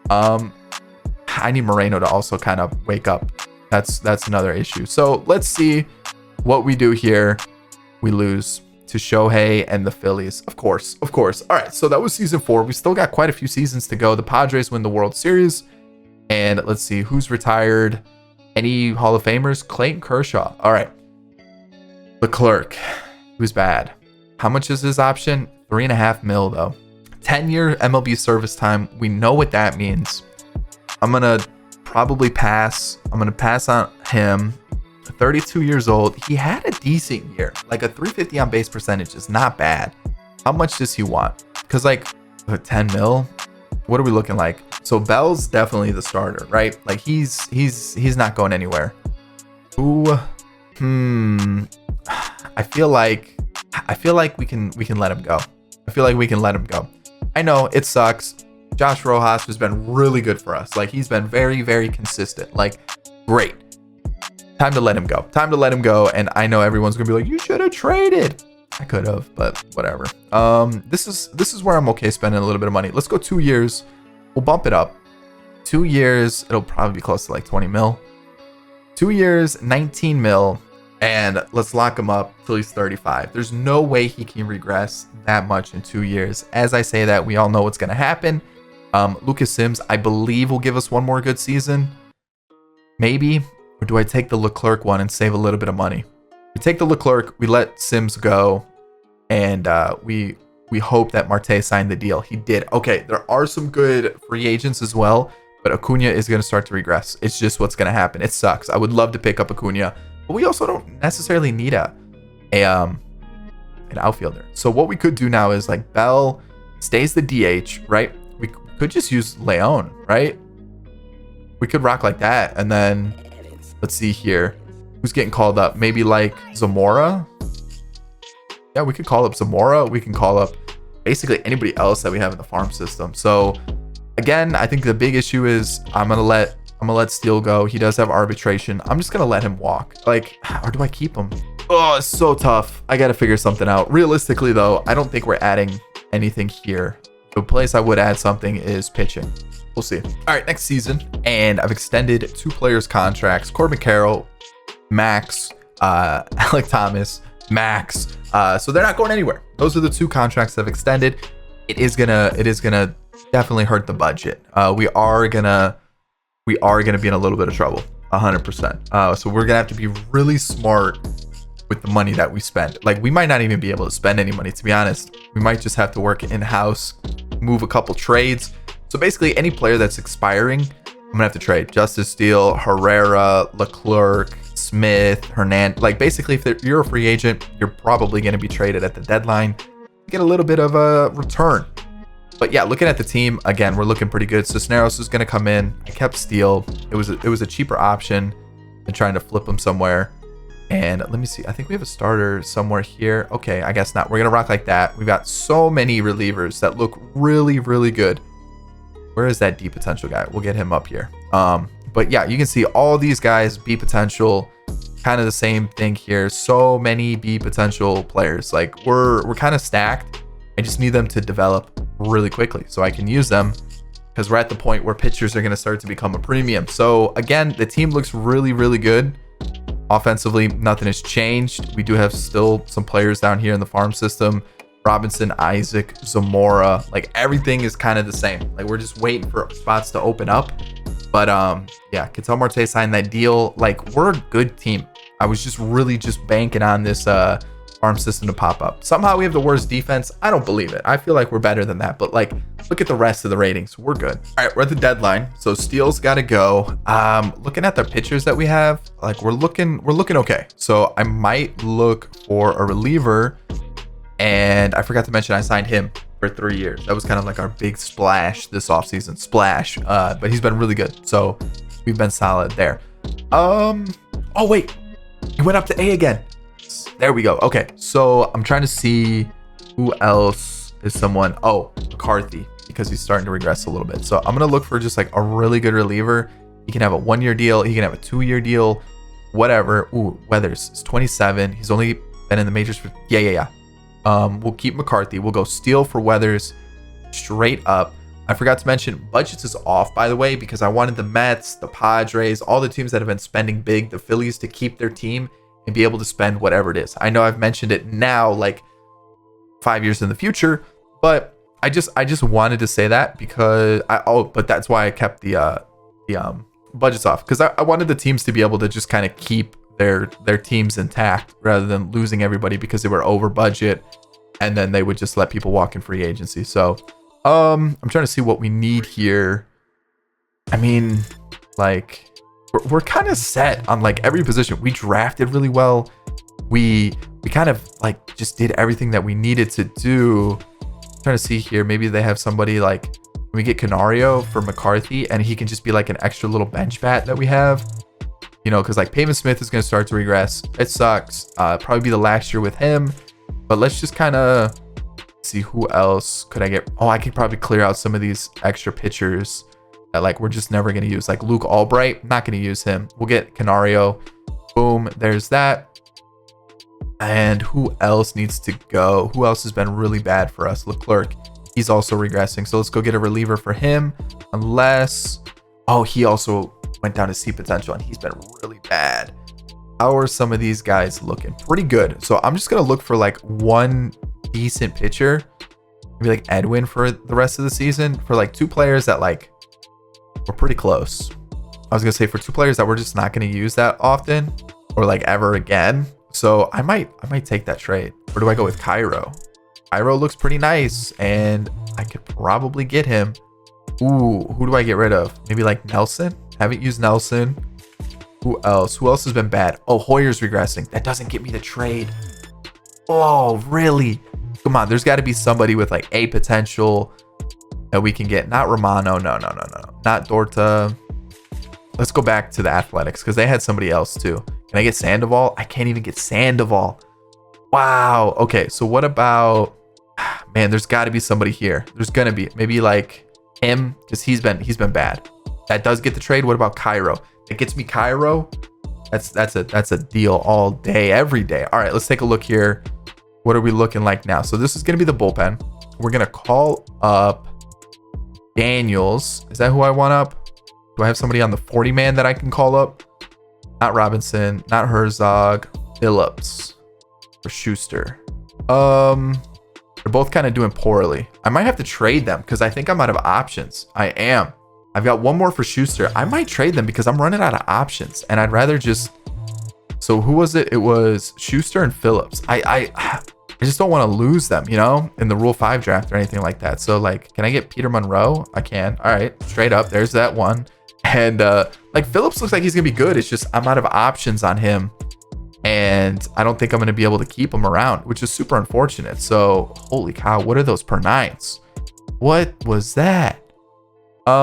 I need Moreno to also kind of wake up. That's another issue. So let's see what we do here. We lose to Shohei and the Phillies. Of course. All right, so that was season 4. We still got quite a few seasons to go. The Padres win the World Series. And let's see who's retired. Any Hall of Famers? Clayton Kershaw. All right. Leclerc, who's bad. How much is his option? $3.5 million though. 10-year MLB service time. We know what that means. I'm going to probably pass. I'm going to pass on him. 32 years old. He had a decent year. Like a 350 on base percentage is not bad. How much does he want? Because like 10 mil, what are we looking like? So Bell's definitely the starter, right? Like he's not going anywhere. Ooh, I feel like we can let him go. I know it sucks. Josh Rojas has been really good for us. Like he's been very, very consistent. Like great. Time to let him go. And I know everyone's gonna be like, you should have traded. I could have, but whatever. This is where I'm okay spending a little bit of money. Let's go 2 years. We'll bump it up. 2 years, it'll probably be close to like 20 mil. 2 years, 19 mil. And let's lock him up till he's 35. There's no way he can regress that much in 2 years. As I say that, we all know what's going to happen. Lucas Sims, I believe, will give us one more good season. Maybe. Or do I take the Leclerc one and save a little bit of money? We take the Leclerc, we let Sims go, and we hope that Marte signed the deal. He did. Okay, there are some good free agents as well, but Acuna is going to start to regress. It's just what's going to happen. It sucks. I would love to pick up Acuna. But we also don't necessarily need an outfielder. So what we could do now is like Bell stays the DH, right? We could just use Leon, right? We could rock like that. And then let's see here. Who's getting called up? Maybe like Zamora. Yeah, we could call up Zamora. We can call up basically anybody else that we have in the farm system. So again, I think the big issue is I'm gonna let Steele go. He does have arbitration. I'm just gonna let him walk. Like, or do I keep him? Oh, it's so tough. I gotta figure something out. Realistically though, I don't think we're adding anything here. The place I would add something is pitching. We'll see. All right, next season. And I've extended 2 players' contracts. Corbin Carroll, max. Alec Thomas, max. So they're not going anywhere. Those are the 2 contracts I've extended. It is gonna definitely hurt the budget. We are gonna be in a little bit of trouble, 100%. So we're gonna have to be really smart with the money that we spend. Like, we might not even be able to spend any money, to be honest. We might just have to work in-house, move a couple trades. So basically any player that's expiring, I'm gonna have to trade. Justice Steele, Herrera, Leclerc, Smith, Hernandez. Like, basically if you're a free agent, you're probably gonna be traded at the deadline. Get a little bit of a return. But yeah, looking at the team, again, we're looking pretty good. Cisneros is gonna come in. I kept Steele. It was a cheaper option than trying to flip him somewhere. And let me see. I think we have a starter somewhere here. Okay, I guess not. We're going to rock like that. We've got so many relievers that look really, really good. Where is that D potential guy? We'll get him up here. But yeah, you can see all these guys, B potential, kind of the same thing here. So many B potential players. Like, we're kind of stacked. I just need them to develop really quickly so I can use them, because we're at the point where pitchers are going to start to become a premium. So again, the team looks really, really good. Offensively, nothing has changed. We do have still some players down here in the farm system. Robinson, Isaac, Zamora, like everything is kind of the same. Like, we're just waiting for spots to open up. But yeah, Ketel Marte signed that deal. Like, we're a good team. I was just really just banking on this farm system to pop up. Somehow we have the worst defense. I don't believe it. I feel like we're better than that. But like, look at the rest of the ratings. We're good. All right, we're at the deadline. So Steele's got to go. Looking at the pitchers that we have, like, we're looking okay. So I might look for a reliever. And I forgot to mention I signed him for 3 years. That was kind of like our big splash this offseason. Splash. But he's been really good. So we've been solid there. Oh wait, he went up to A again. There we go. Okay, so I'm trying to see who else is someone. Oh, McCarthy, because he's starting to regress a little bit. So I'm gonna look for just like a really good reliever. He can have a 1-year deal. He can have a 2-year deal. Whatever. Ooh, Weathers is 27. He's only been in the majors for yeah. We'll keep McCarthy. We'll go Steele for Weathers straight up. I forgot to mention budgets is off, by the way, because I wanted the Mets, the Padres, all the teams that have been spending big, the Phillies, to keep their team and be able to spend whatever it is. I know I've mentioned it now, like 5 years in the future, but I just wanted to say that because but that's why I kept the budgets off, because I wanted the teams to be able to just kind of keep their teams intact rather than losing everybody because they were over budget and then they would just let people walk in free agency. So I'm trying to see what we need here. I mean, like, we're kind of set on like every position. We drafted really well. We kind of like just did everything that we needed to do. I'm trying to see here. Maybe they have somebody like, we get Canario for McCarthy and he can just be like an extra little bench bat that we have, you know, because like Pavin Smith is going to start to regress. It sucks. Probably be the last year with him, but let's just kind of see who else could I get. Oh, I could probably clear out some of these extra pitchers that like we're just never going to use, like Luke Albright. Not going to use him. We'll get Canario. Boom, there's that. And who else needs to go? Who else has been really bad for us? Leclerc, he's also regressing, so let's go get a reliever for him. Unless, oh, he also went down to C potential and he's been really bad. How are some of these guys looking? Pretty good. So I'm just gonna look for like one decent pitcher, maybe like Edwin for the rest of the season, for like 2 players that like we're pretty close. I was gonna say for 2 players that we're just not gonna use that often or like ever again. So I might take that trade. Or do I go with Cairo? Cairo looks pretty nice and I could probably get him. Ooh, who do I get rid of? Maybe like Nelson? Haven't used Nelson. Who else? Who else has been bad? Oh, Hoyer's regressing. That doesn't get me the trade. Oh, really? Come on, there's got to be somebody with like A potential that we can get. Not Romano. No. Not Dorta. let's go back to the Athletics because they had somebody else too. Can I get Sandoval? I can't even get Sandoval. Wow. Okay, so what about, man, there's got to be somebody here. There's gonna be maybe like him because he's been bad. That does get the trade. What about Cairo? It gets me Cairo. That's a deal all day, every day. All right, let's take a look here. What are we looking like now? So this is gonna be the bullpen. We're gonna call up Daniels. Is that who I want up? Do I have somebody on the 40 man that I can call up? Not Robinson, not Herzog, Phillips or Schuster. They're both kind of doing poorly. I might have to trade them because I think I'm out of options. I am. I've got one more for Schuster. I might trade them because I'm running out of options and I'd rather just. So who was it? It was Schuster and Phillips. I just don't want to lose them, you know, in the Rule 5 draft or anything like that. So like, can I get Peter Monroe? I can. All right, straight up. There's that one. And like Phillips looks like he's gonna be good. It's just I'm out of options on him, and I don't think I'm gonna be able to keep him around, which is super unfortunate. So holy cow, what are those per nines? What was that? You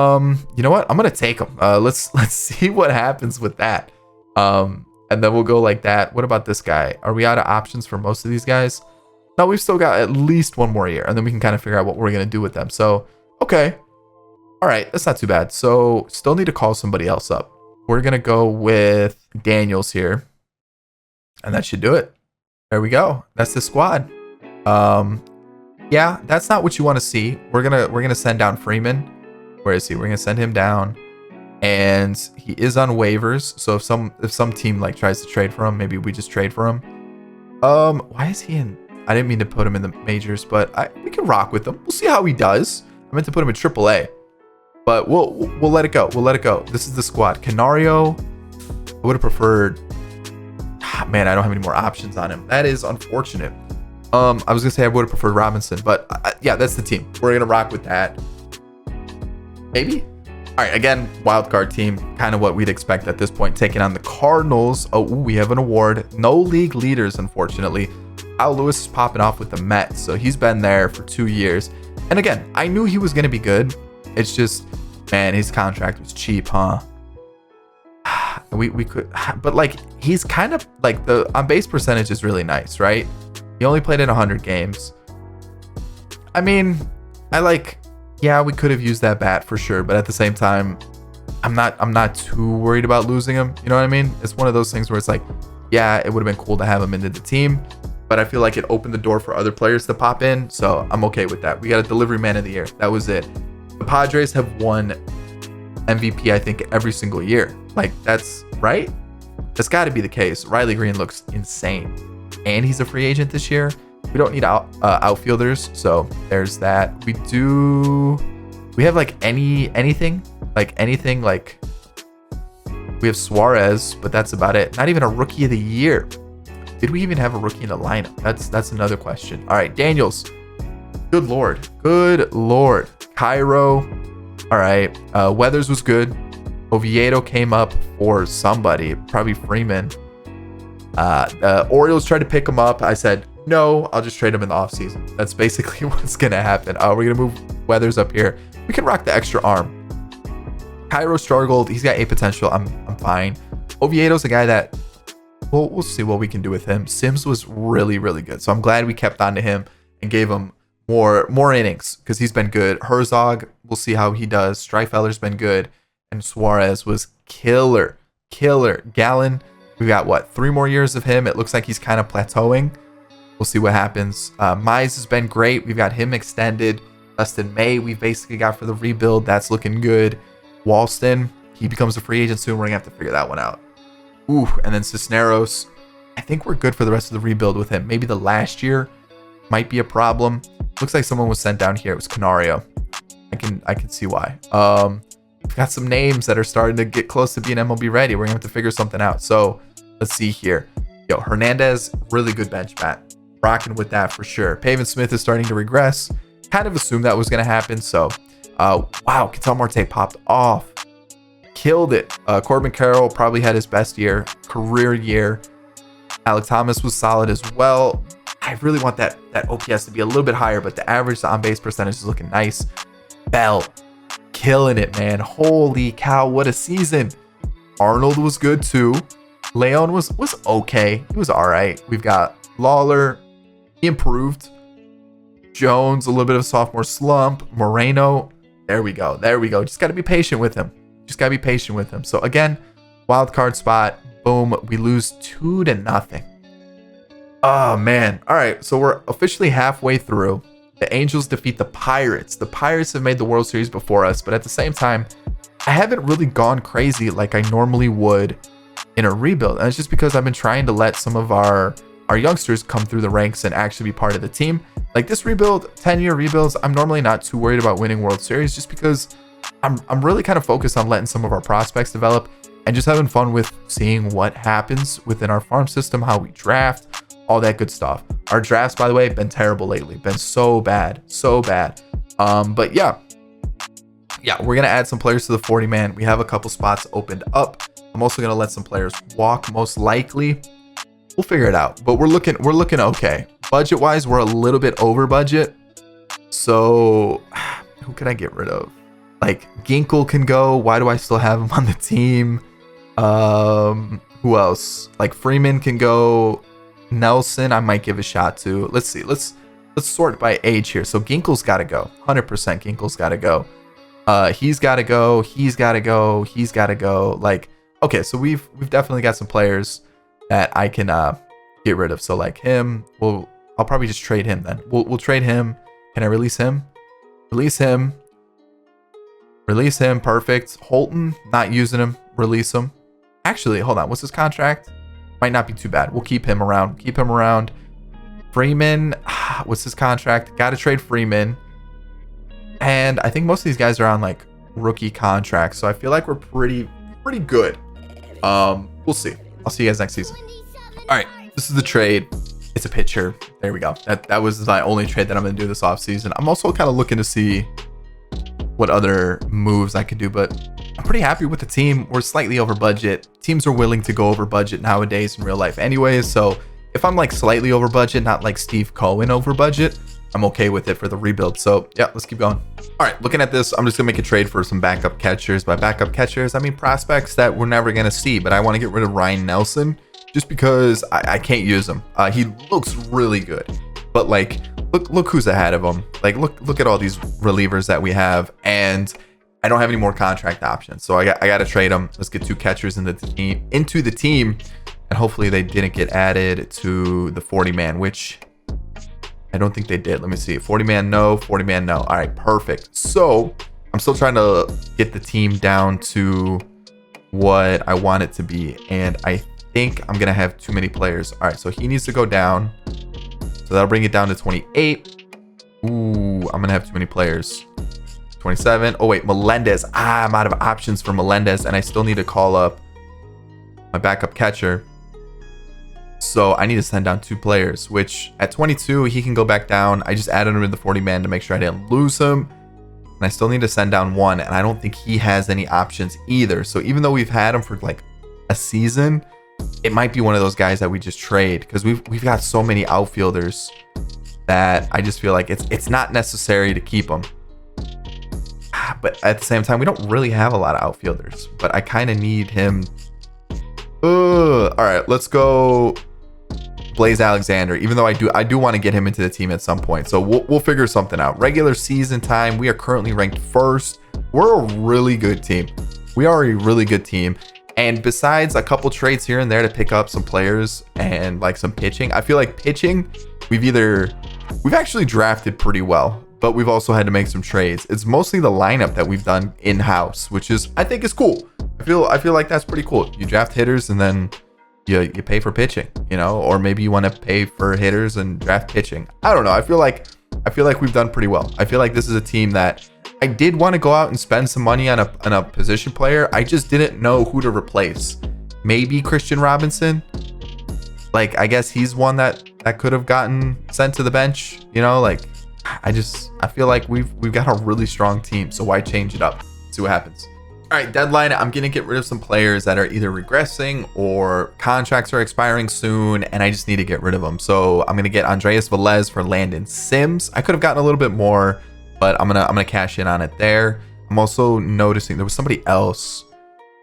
know what? I'm gonna take them. Let's see what happens with that. And then we'll go like that. What about this guy? Are we out of options for most of these guys? No, we've still got at least one more year, and then we can kind of figure out what we're gonna do with them. So okay. All right, that's not too bad. So still need to call somebody else up. We're going to go with Daniels here. And that should do it. There we go. That's the squad. Yeah, that's not what you want to see. We're going to send down Freeman. Where is he? We're going to send him down. And he is on waivers. So if some team like tries to trade for him, maybe we just trade for him. Why is he in? I didn't mean to put him in the majors, but we can rock with him. We'll see how he does. I meant to put him in AAA. But we'll let it go. We'll let it go. This is the squad. Canario, I would have preferred. Man, I don't have any more options on him. That is unfortunate. I was gonna say I would have preferred Robinson, but yeah, that's the team. We're gonna rock with that. Maybe. All right. Again, wild card team, kind of what we'd expect at this point. Taking on the Cardinals. Oh, we have an award. No league leaders, unfortunately. Al Lewis is popping off with the Mets, so he's been there for 2 years. And again, I knew he was gonna be good. It's just, man, his contract was cheap, huh? We could, but like he's kind of like the on base percentage is really nice, right? He only played in 100 games. I mean, yeah, we could have used that bat for sure, but at the same time, I'm not too worried about losing him. You know what I mean? It's one of those things where it's like, yeah, it would have been cool to have him into the team, but I feel like it opened the door for other players to pop in, so I'm okay with that. We got a delivery man of the year. That was it. The Padres have won MVP, I think, every single year. Like, that's right. That's got to be the case. Riley Green looks insane, and he's a free agent this year. We don't need outfielders, so there's that. We have like anything like we have Suarez, but that's about it. Not even a rookie of the year. Did we even have a rookie in the lineup? That's another question. All right, Daniels. Good lord. Cairo. All right. Weathers was good. Oviedo came up for somebody, probably Freeman. Orioles tried to pick him up. I said, no, I'll just trade him in the offseason. That's basically what's going to happen. We're going to move Weathers up here. We can rock the extra arm. Cairo struggled. He's got A potential. I'm fine. Oviedo's a guy that we'll see what we can do with him. Sims was really, really good. So I'm glad we kept on to him and gave him more innings because he's been good. Herzog, we'll see how he does. Streifeller's been good. And Suarez was killer. Gallen, we got 3 more years of him. It looks like he's kind of plateauing. We'll see what happens. Mize has been great. We've got him extended. Dustin May, we've basically got for the rebuild. That's looking good. Walston, he becomes a free agent soon. We're going to have to figure that one out. Ooh, and then Cisneros. I think we're good for the rest of the rebuild with him. Maybe the last year might be a problem. Looks like someone was sent down here. It was Canario. I can see why. We've got some names that are starting to get close to being MLB ready. We're going to have to figure something out. So let's see here. Hernandez, really good bench bat. Rocking with that for sure. Pavin Smith is starting to regress. Kind of assumed that was going to happen. So, wow, Ketel Marte popped off. Killed it. Corbin Carroll probably had his best career year. Alec Thomas was solid as well. I really want that OPS to be a little bit higher, but the average on-base percentage is looking nice. Bell, killing it, man. Holy cow, what a season. Arnold was good too. Leon was okay. He was all right. We've got Lawler. He improved. Jones, a little bit of a sophomore slump. Moreno. There we go. There we go. Just got to be patient with him. So again, wild card spot. Boom. We lose 2-0. Oh, man. All right. So we're officially halfway through. The Angels defeat the Pirates. The Pirates have made the World Series before us, but at the same time, I haven't really gone crazy like I normally would in a rebuild. And it's just because I've been trying to let some of our youngsters come through the ranks and actually be part of the team. Like this rebuild, 10-year rebuilds, I'm normally not too worried about winning World Series just because I'm really kind of focused on letting some of our prospects develop and just having fun with seeing what happens within our farm system, how we draft, all that good stuff. Our drafts, by the way, been terrible lately. Been so bad. But yeah, we're going to add some players to the 40-man. We have a couple spots opened up. I'm also going to let some players walk, most likely. We'll figure it out, but we're looking okay. Budget-wise, we're a little bit over budget. So who can I get rid of? Like Ginkel can go. Why do I still have him on the team? Who else? Like Freeman can go. Nelson, I might give a shot to. Let's see. Let's sort by age here. So Ginkel's got to go. 100% Ginkel's got to go. He's got to go. He's got to go. He's got to go. Like, okay, so we've definitely got some players that I can get rid of. So like him, I'll probably just trade him then. We'll trade him. Can I release him? Release him. Perfect. Holton, not using him. Release him. Actually, hold on. What's his contract? Might not be too bad. We'll keep him around. Freeman, what's his contract? Got to trade Freeman. And I think most of these guys are on like rookie contracts, so I feel like we're pretty good. We'll see. I'll see you guys next season. All right, this is the trade. It's a pitcher. There we go. That was my only trade that I'm gonna do this offseason. I'm also kind of looking to see what other moves I can do, but I'm pretty happy with the team. We're slightly over budget. Teams are willing to go over budget nowadays in real life anyways, so if I'm like slightly over budget, not like Steve Cohen over budget, I'm okay with it for the rebuild. So yeah, let's keep going. All right, looking at this, I'm just gonna make a trade for some backup catchers. By backup catchers, I mean prospects that we're never gonna see, but I want to get rid of Ryan Nelson just because I can't use him. He looks really good, but like look who's ahead of him. Like look at all these relievers that we have, and I don't have any more contract options, so I got to trade them. Let's get 2 catchers into the team, and hopefully they didn't get added to the 40-man, which I don't think they did. Let me see. 40-man, no. 40-man, no. All right, perfect. So I'm still trying to get the team down to what I want it to be, and I think I'm gonna have too many players. All right, so he needs to go down, so that'll bring it down to 28. Ooh, I'm gonna have too many players. 27. Oh wait, Melendez. I'm out of options for Melendez, and I still need to call up my backup catcher. So I need to send down 2 players, which at 22, he can go back down. I just added him to the 40-man to make sure I didn't lose him. And I still need to send down 1, and I don't think he has any options either. So even though we've had him for like a season, it might be one of those guys that we just trade, because we've got so many outfielders that I just feel like it's not necessary to keep them. But at the same time, we don't really have a lot of outfielders, but I kind of need him. All right, let's go Blaze Alexander, even though I do want to get him into the team at some point. So we'll figure something out. Regular season time, we are currently ranked 1st. We're a really good team. We are a really good team. And besides a couple trades here and there to pick up some players and like some pitching, I feel like pitching, we've actually drafted pretty well, but we've also had to make some trades. It's mostly the lineup that we've done in-house, which I think is cool. I feel like that's pretty cool. You draft hitters and then you pay for pitching, you know, or maybe you want to pay for hitters and draft pitching. I don't know. I feel like we've done pretty well. I feel like this is a team that I did want to go out and spend some money on a position player. I just didn't know who to replace. Maybe Christian Robinson. Like, I guess he's one that could have gotten sent to the bench, you know, like I feel like we've got a really strong team, so why change it up? See what happens. All right, deadline. I'm gonna get rid of some players that are either regressing or contracts are expiring soon, and I just need to get rid of them. So I'm gonna get Andreas Velez for Landon Sims. I could have gotten a little bit more, but I'm gonna cash in on it there. I'm also noticing there was somebody else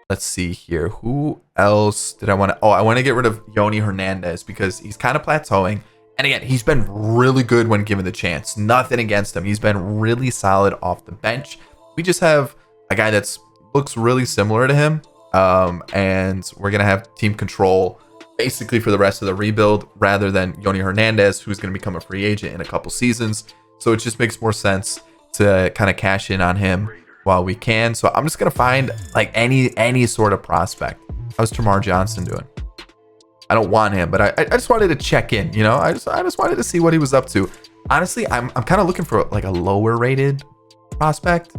Let's see here. Who else did I want to? Oh, I want to get rid of Yoni Hernandez because he's kind of plateauing. And again, he's been really good when given the chance. Nothing against him. He's been really solid off the bench. We just have a guy that's looks really similar to him. And we're going to have team control basically for the rest of the rebuild rather than Yoni Hernandez, who's going to become a free agent in a couple seasons. So it just makes more sense to kind of cash in on him while we can. So I'm just going to find like any sort of prospect. How's Tamar Johnson doing? I don't want him, but I just wanted to check in, you know. I just wanted to see what he was up to. Honestly, I'm kind of looking for like a lower rated prospect.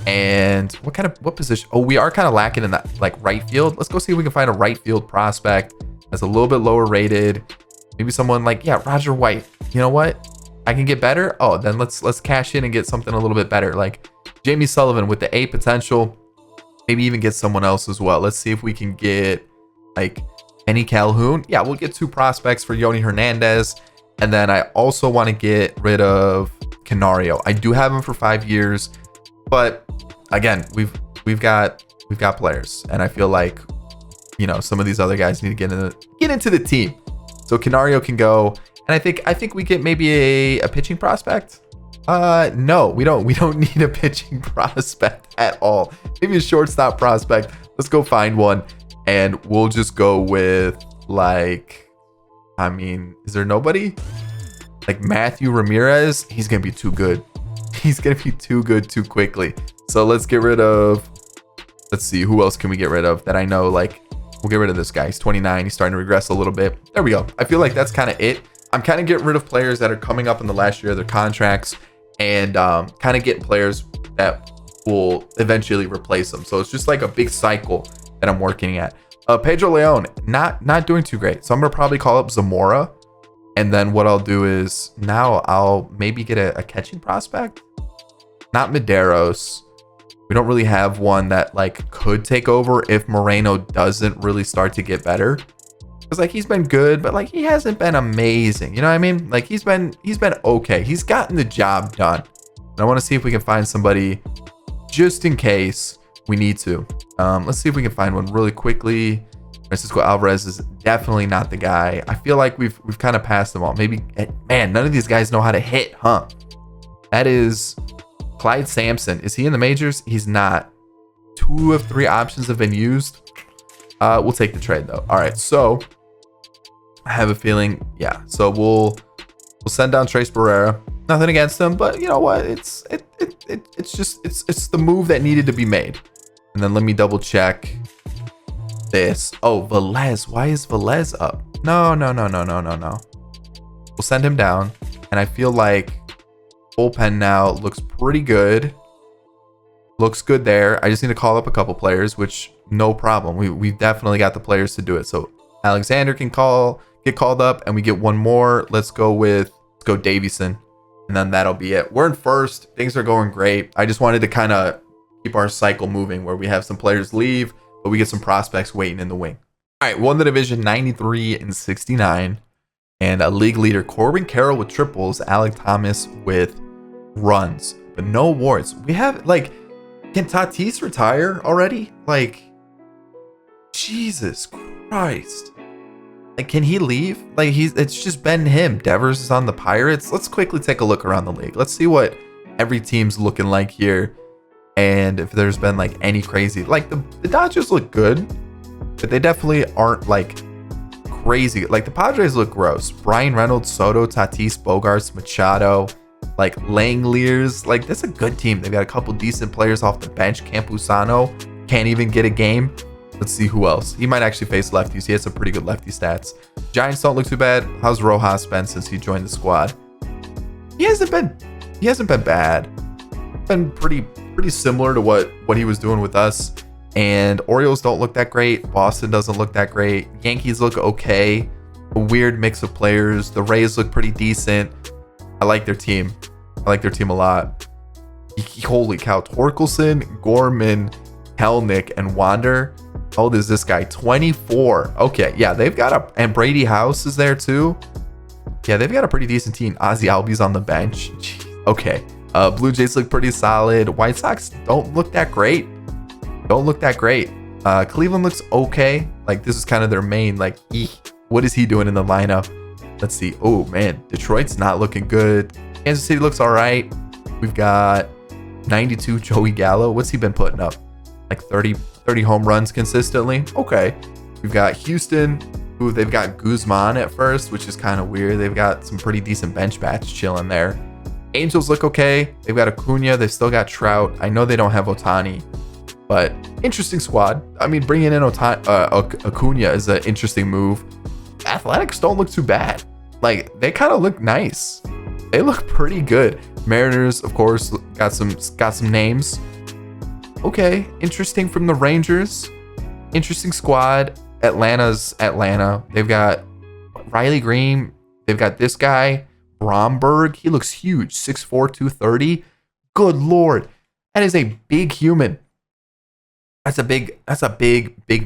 And what position? Oh, we are kind of lacking in that like right field. Let's go see if we can find a right field prospect that's a little bit lower rated. Maybe someone like, yeah, Roger White. You know what? I can get better. Oh, then let's cash in and get something a little bit better. Like Jamie Sullivan with the A potential. Maybe even get someone else as well. Let's see if we can get like Benny Calhoun. Yeah, we'll get 2 prospects for Yoni Hernandez. And then I also want to get rid of Canario. I do have him for 5 years, but again, we've got players, and I feel like, you know, some of these other guys need to get into the team. So Canario can go, and I think we get maybe a pitching prospect. No, we don't need a pitching prospect at all. Maybe a shortstop prospect. Let's go find one, and we'll just go with like, I mean, is there nobody? Like Matthew Ramirez? He's gonna be too good. He's gonna be too good too quickly. So let's get rid of. Let's see, who else can we get rid of that I know? Like, we'll get rid of this guy. He's 29. He's starting to regress a little bit. There we go. I feel like that's kind of it. I'm kind of getting rid of players that are coming up in the last year of their contracts, and kind of getting players that will eventually replace them. So it's just like a big cycle that I'm working at. Pedro Leon, not doing too great. So I'm gonna probably call up Zamora, and then what I'll do is now I'll maybe get a catching prospect. Not Medeiros. We don't really have one that like could take over if Moreno doesn't really start to get better. Because like he's been good, but like he hasn't been amazing. You know what I mean? Like he's been okay. He's gotten the job done. And I want to see if we can find somebody just in case we need to. Let's see if we can find one really quickly. Francisco Alvarez is definitely not the guy. I feel like we've kind of passed them all. Maybe, man, none of these guys know how to hit, huh? That is Clyde Sampson. Is he in the majors? He's not. 2 of 3 options have been used. We'll take the trade though. All right, so I have a feeling, yeah. So we'll send down Trace Barrera. Nothing against him, but you know what? It's the move that needed to be made. And then let me double check this. Oh, Velez. Why is Velez up? No. We'll send him down. And I feel like bullpen now looks pretty good. Looks good there. I just need to call up a couple players, which no problem. We've definitely got the players to do it. So Alexander can get called up, and we get one more. Let's go Davison. And then that'll be it. We're in first. Things are going great. I just wanted to kind of keep our cycle moving where we have some players leave, but we get some prospects waiting in the wing. All right, won the division 93 and 69. And a league leader, Corbin Carroll with triples, Alec Thomas with runs, but no awards. We have, like, can Tatis retire already? Like, Jesus Christ. Like, can he leave? Like, it's just been him. Devers is on the Pirates. Let's quickly take a look around the league. Let's see what every team's looking like here. And if there's been like any crazy, like the Dodgers look good, but they definitely aren't like crazy. Like the Padres look gross. Brian Reynolds, Soto, Tatis, Bogarts, Machado, like Langeliers. Like that's a good team. They've got a couple decent players off the bench. Campusano can't even get a game. Let's see who else. He might actually face lefties. He has some pretty good lefty stats. Giants don't look too bad. How's Rojas been since he joined the squad? He hasn't been bad. Been pretty similar to what he was doing with us. And Orioles don't look that great. Boston doesn't look that great. Yankees look okay. A weird mix of players. The Rays look pretty decent. I like their team. I like their team a lot. Holy cow. Torkelson, Gorman, Kelnick, and Wander. How old is this guy? 24. Okay, yeah, they've got and Brady House is there too. Yeah, they've got a pretty decent team. Ozzy Albies on the bench. Jeez. Okay. Blue Jays look pretty solid. White Sox don't look that great. Cleveland looks okay. Like, this is kind of their main, like, what is he doing in the lineup? Let's see. Oh, man. Detroit's not looking good. Kansas City looks all right. We've got 92 Joey Gallo. What's he been putting up? Like 30 home runs consistently. Okay. We've got Houston, who they've got Guzman at first, which is kind of weird. They've got some pretty decent bench bats chilling there. Angels look okay. They've got Acuna. They've still got Trout. I know they don't have Ohtani, but interesting squad. I mean, bringing in Acuna is an interesting move. Athletics don't look too bad. Like, they kind of look nice. They look pretty good. Mariners, of course, got some names. Okay, interesting from the Rangers. Interesting squad. Atlanta's Atlanta. They've got Riley Green. They've got this guy, Bromberg. He looks huge. 6'4", 230. Good Lord. That is a big human. That's a big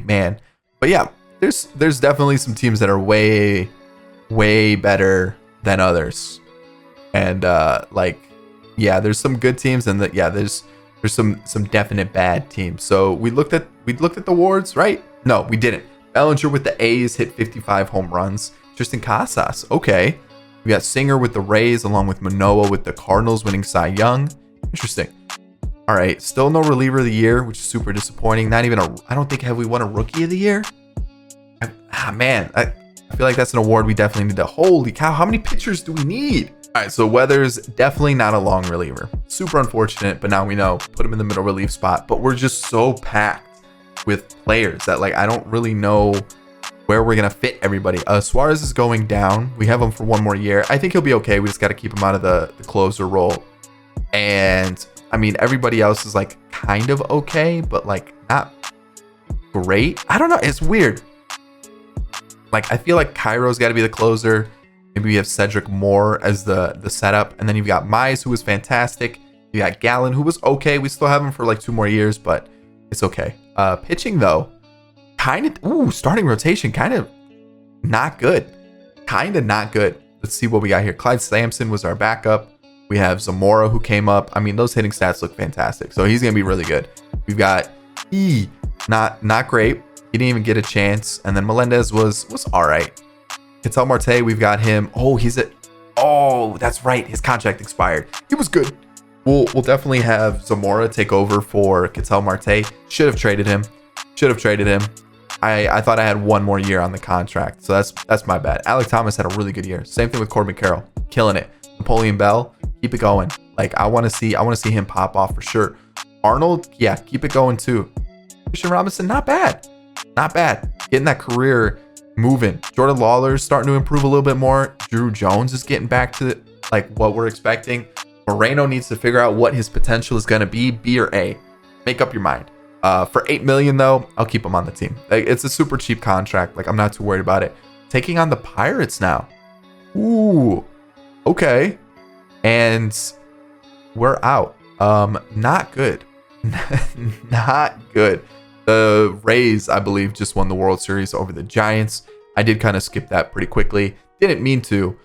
man. But yeah, there's definitely some teams that are way better than others. And yeah, there's some good teams, and there's some definite bad teams. So we looked at the awards, right? No, we didn't. Bellinger with the A's hit 55 home runs. Tristan Casas, okay. We got Singer with the Rays, along with Manoah with the Cardinals winning Cy Young. Interesting. All right, still no reliever of the year, which is super disappointing. Not even I don't think have we won a rookie of the year? Man, I feel like that's an award we definitely need to. Holy cow, how many pitchers do we need? All right, so Weathers, definitely not a long reliever. Super unfortunate, but now we know. Put him in the middle relief spot. But we're just so packed with players that, like, I don't really know where we're going to fit everybody. Suarez is going down. We have him for one more year. I think he'll be okay. We just got to keep him out of the closer role. And, I mean, everybody else is, like, kind of okay, but, like, not great. I don't know. It's weird. Like, I feel like Cairo's got to be the closer. Maybe we have Cedric Moore as the setup. And then you've got Mize, who was fantastic. You got Gallen, who was okay. We still have him for like 2 more years, but it's okay. Pitching, though, kind of... starting rotation, kind of not good. Kind of not good. Let's see what we got here. Clyde Sampson was our backup. We have Zamora, who came up. I mean, those hitting stats look fantastic. So he's going to be really good. We've got not great. He didn't even get a chance. And then Melendez was all right. Ketel Marte, we've got him. That's right. His contract expired. He was good. We'll definitely have Zamora take over for Ketel Marte. Should have traded him. I thought I had 1 more year on the contract, so that's my bad. Alec Thomas had a really good year. Same thing with Corbin Carroll, killing it. Napoleon Bell, keep it going. Like, I want to see him pop off for sure. Arnold, yeah, keep it going too. Christian Robinson, not bad. Getting that career moving. Jordan Lawler's starting to improve a little bit more. Drew Jones is getting back to like what we're expecting. Moreno needs to figure out what his potential is going to be, B or A. Make up your mind. For $8 million though, I'll keep him on the team. Like, it's a super cheap contract. Like, I'm not too worried about it. Taking on the Pirates now. Ooh, okay. And we're out. Not good. Not good. The Rays, I believe, just won the World Series over the Giants. I did kind of skip that pretty quickly. Didn't mean to,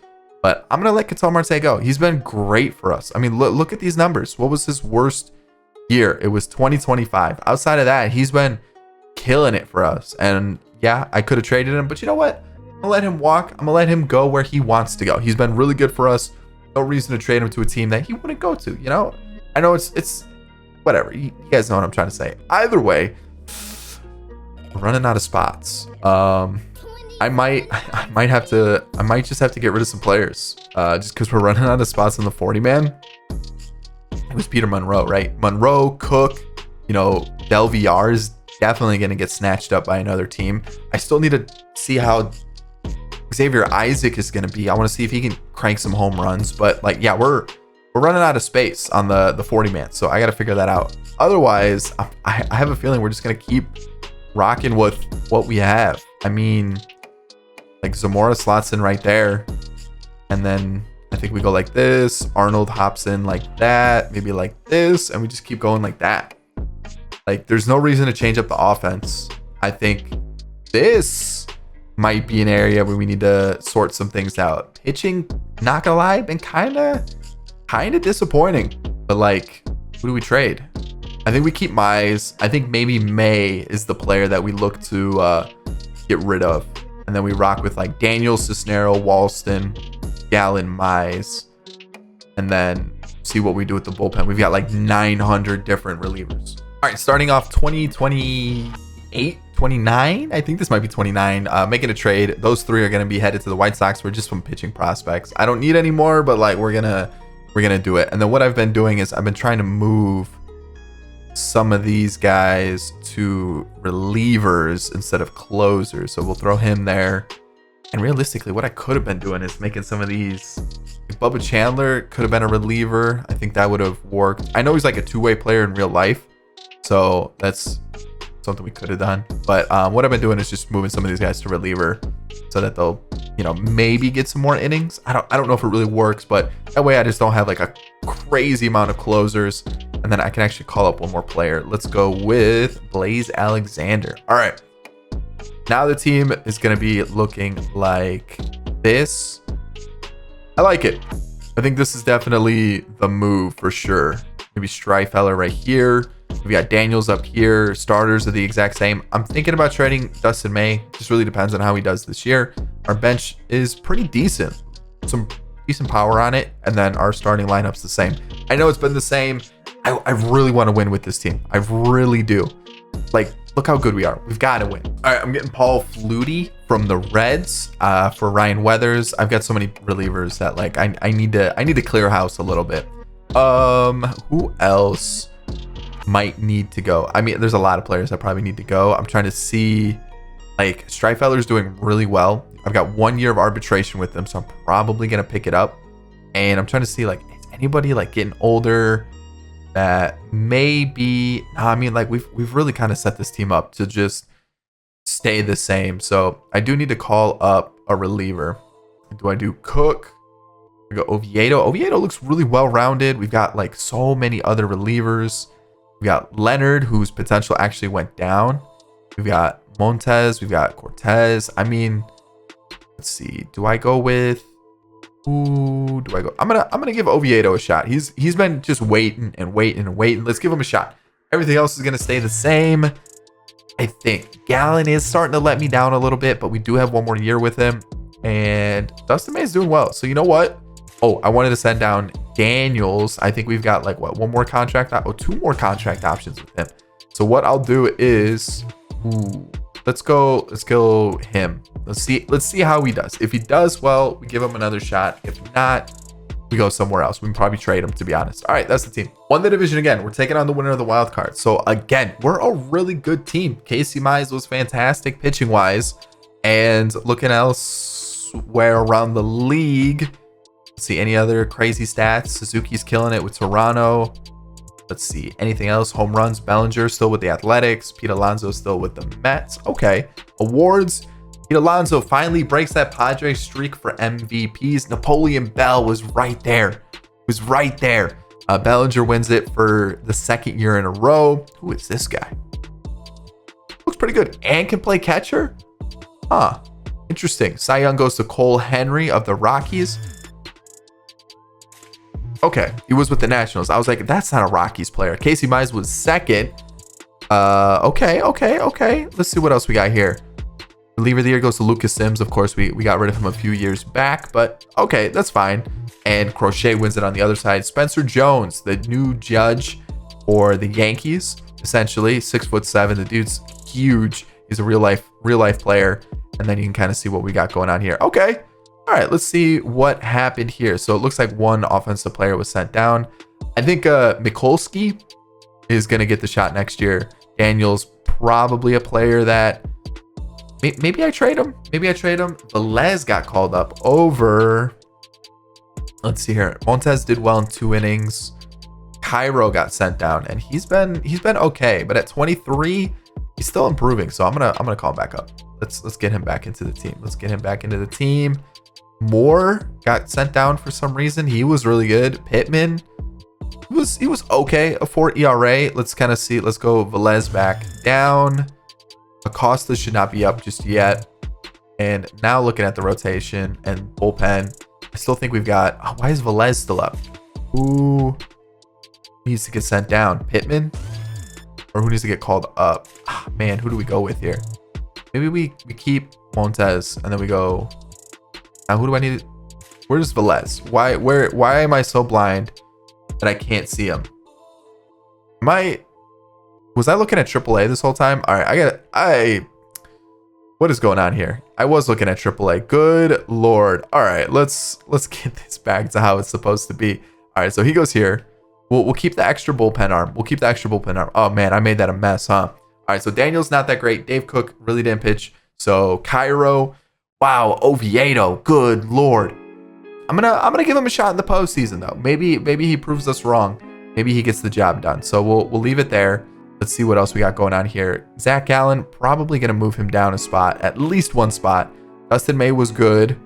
but I'm going to let Ketel Marte go. He's been great for us. I mean, look at these numbers. What was his worst year? It was 2025. Outside of that, he's been killing it for us. And yeah, I could have traded him, but you know what? I'm going to let him walk. I'm going to let him go where he wants to go. He's been really good for us. No reason to trade him to a team that he wouldn't go to, you know? I know it's whatever. You guys know what I'm trying to say. Either way, we're running out of spots. I might just have to get rid of some players. Just because we're running out of spots in the 40-man. It was Peter Monroe, right? Monroe, Cook, Del VR is definitely going to get snatched up by another team. I still need to see how Xavier Isaac is going to be. I want to see if he can crank some home runs. But like, yeah, we're running out of space on the 40-man. So I got to figure that out. Otherwise, I have a feeling we're just going to keep rocking with what we have. I mean, like, Zamora slots in right there, and then I think we go like this. Arnold hops in like that, maybe like this, and we just keep going like that. Like, there's no reason to change up the offense. I think this might be an area where we need to sort some things out. Pitching, not gonna lie, been kind of disappointing. But like, who do we trade? I think we keep Mize. I think maybe May is the player that we look to get rid of. And then we rock with like Daniel, Cisnero, Walston, Gallon, Mize. And then see what we do with the bullpen. We've got like 900 different relievers. All right, starting off 2028, 29. I think this might be 29. Making a trade. Those three are going to be headed to the White Sox. We're just from pitching prospects. I don't need any more, but like we're gonna do it. And then what I've been doing is I've been trying to move some of these guys to relievers instead of closers. So we'll throw him there. And realistically, what I could have been doing is making some of these. Like Bubba Chandler could have been a reliever. I think that would have worked. I know he's like a two-way player in real life, so that's something we could have done. But what I've been doing is just moving some of these guys to reliever so that they'll, you know, maybe get some more innings. I don't know if it really works, but that way I just don't have like a crazy amount of closers, and then I can actually call up one more player. Let's go with Blaze Alexander. All right. Now the team is going to be looking like this. I like it. I think this is definitely the move for sure. Maybe Streifeller right here. We got Daniels up here. Starters are the exact same. I'm thinking about trading Dustin May. Just really depends on how he does this year. Our bench is pretty decent. Some decent power on it. And then our starting lineup's the same. I know it's been the same. I really want to win with this team. I really do. Like, look how good we are. We've got to win. All right, I'm getting Paul Flutie from the Reds for Ryan Weathers. I've got so many relievers that like I need to clear house a little bit. Who else might need to go? I mean, there's a lot of players that probably need to go. I'm trying to see, like, Streifeller's doing really well. I've got 1 year of arbitration with them, so I'm probably gonna pick it up. And I'm trying to see, like, is anybody like getting older that maybe, I mean, like we've really kind of set this team up to just stay the same. So I do need to call up a reliever. Do I do Cook? I go Oviedo. Oviedo looks really well rounded. We've got like so many other relievers. We got Leonard, whose potential actually went down. We've got Montez. We've got Cortez. I mean, let's see. Do I go with? Ooh, do I go? I'm gonna give Oviedo a shot. He's been just waiting and waiting and waiting. Let's give him a shot. Everything else is gonna stay the same. I think Gallon is starting to let me down a little bit, but we do have 1 more year with him. And Dustin May is doing well. So you know what? Oh, I wanted to send down Daniels. I think we've got like what, 1 more contract? Oh, 2 more contract options with him. So what I'll do is, let's go him. Let's see how he does. If he does well, we give him another shot. If not, we go somewhere else. We can probably trade him, to be honest. All right, that's the team. Won the division again. We're taking on the winner of the wild card. So again, we're a really good team. Casey Mize was fantastic pitching wise, and looking elsewhere around the league. Let's see any other crazy stats. Suzuki's killing it with Toronto. Let's see anything else. Home runs. Bellinger still with the Athletics. Pete Alonso still with the Mets. Okay. Awards. Pete Alonso finally breaks that Padres streak for MVPs. Napoleon Bell was right there. Bellinger wins it for the 2nd year in a row. Who is this guy? Looks pretty good and can play catcher. Huh. Interesting. Cy Young goes to Cole Henry of the Rockies. Okay, he was with the Nationals. I was like, that's not a Rockies player. Casey Mize was 2nd. Okay. Let's see what else we got here. Reliever of the year goes to Lucas Sims. Of course, we got rid of him a few years back, but okay, that's fine. And Crochet wins it on the other side. Spencer Jones, the new judge for the Yankees, essentially 6'7". The dude's huge. He's a real life player. And then you can kind of see what we got going on here. Okay. All right, let's see what happened here. So it looks like 1 offensive player was sent down. I think Mikulski is going to get the shot next year. Daniel's probably a player that maybe I trade him. Velez got called up over. Let's see here. Montez did well in 2 innings. Cairo got sent down, and he's been okay, but at 23, he's still improving. So I'm gonna call him back up. Let's get him back into the team. Moore got sent down for some reason. He was really good. Pittman, he was okay. A 4 ERA. Let's kind of see. Let's go Velez back down. Acosta should not be up just yet. And now looking at the rotation and bullpen, I still think we've got. Oh, why is Velez still up? Who needs to get sent down? Pittman. or who needs to get called up? Man, who do we go with here? Maybe we keep Montes and then we go. Now, who do I need? Where's Velez? Why am I so blind that I can't see him? Was I looking at AAA this whole time? All right, what is going on here? I was looking at AAA. Good Lord. All right, let's get this back to how it's supposed to be. All right, so he goes here. We'll keep the extra bullpen arm. Oh man, I made that a mess, huh? All right, so Daniel's not that great. Dave Cook really didn't pitch. So Cairo, wow, Oviedo, good Lord. I'm gonna give him a shot in the postseason though. Maybe he proves us wrong. Maybe he gets the job done. So we'll leave it there. Let's see what else we got going on here. Zach Gallen, probably gonna move him down a spot, at least one spot. Dustin May was good.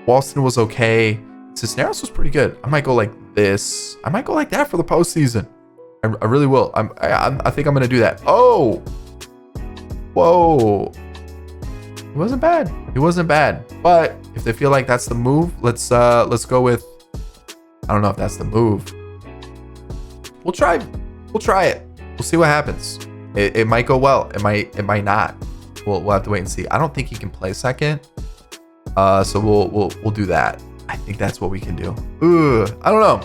Walston was okay. Cisneros was pretty good. I might go like this. I might go like that for the postseason. I really will. I think I'm gonna do that. Oh, whoa. He wasn't bad. But if they feel like that's the move, let's go with. I don't know if that's the move. We'll try it. We'll see what happens. It might go well. It might not. We'll have to wait and see. I don't think he can play second. So we'll do that. I think that's what we can do. I don't know.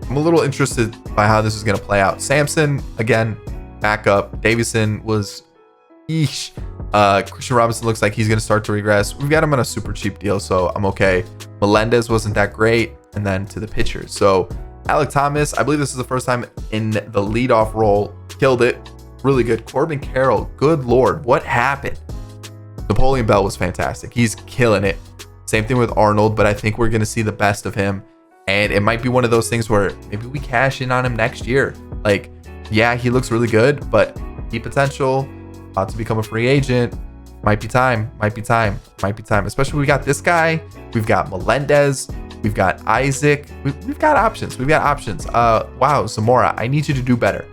I'm a little interested by how this is gonna play out. Samson again, backup. Davison was. Eesh. Christian Robinson looks like he's going to start to regress. We've got him on a super cheap deal, so I'm okay. Melendez wasn't that great. And then to the pitchers. So Alec Thomas, I believe this is the first time in the leadoff role. Killed it. Really good. Corbin Carroll, good Lord. What happened? Napoleon Bell was fantastic. He's killing it. Same thing with Arnold, but I think we're going to see the best of him. And it might be one of those things where maybe we cash in on him next year. Like, yeah, he looks really good, but he potential. About to become a free agent. Might be time. Especially we got this guy. We've got Melendez. We've got Isaac. We've got options. Wow, Zamora, I need you to do better.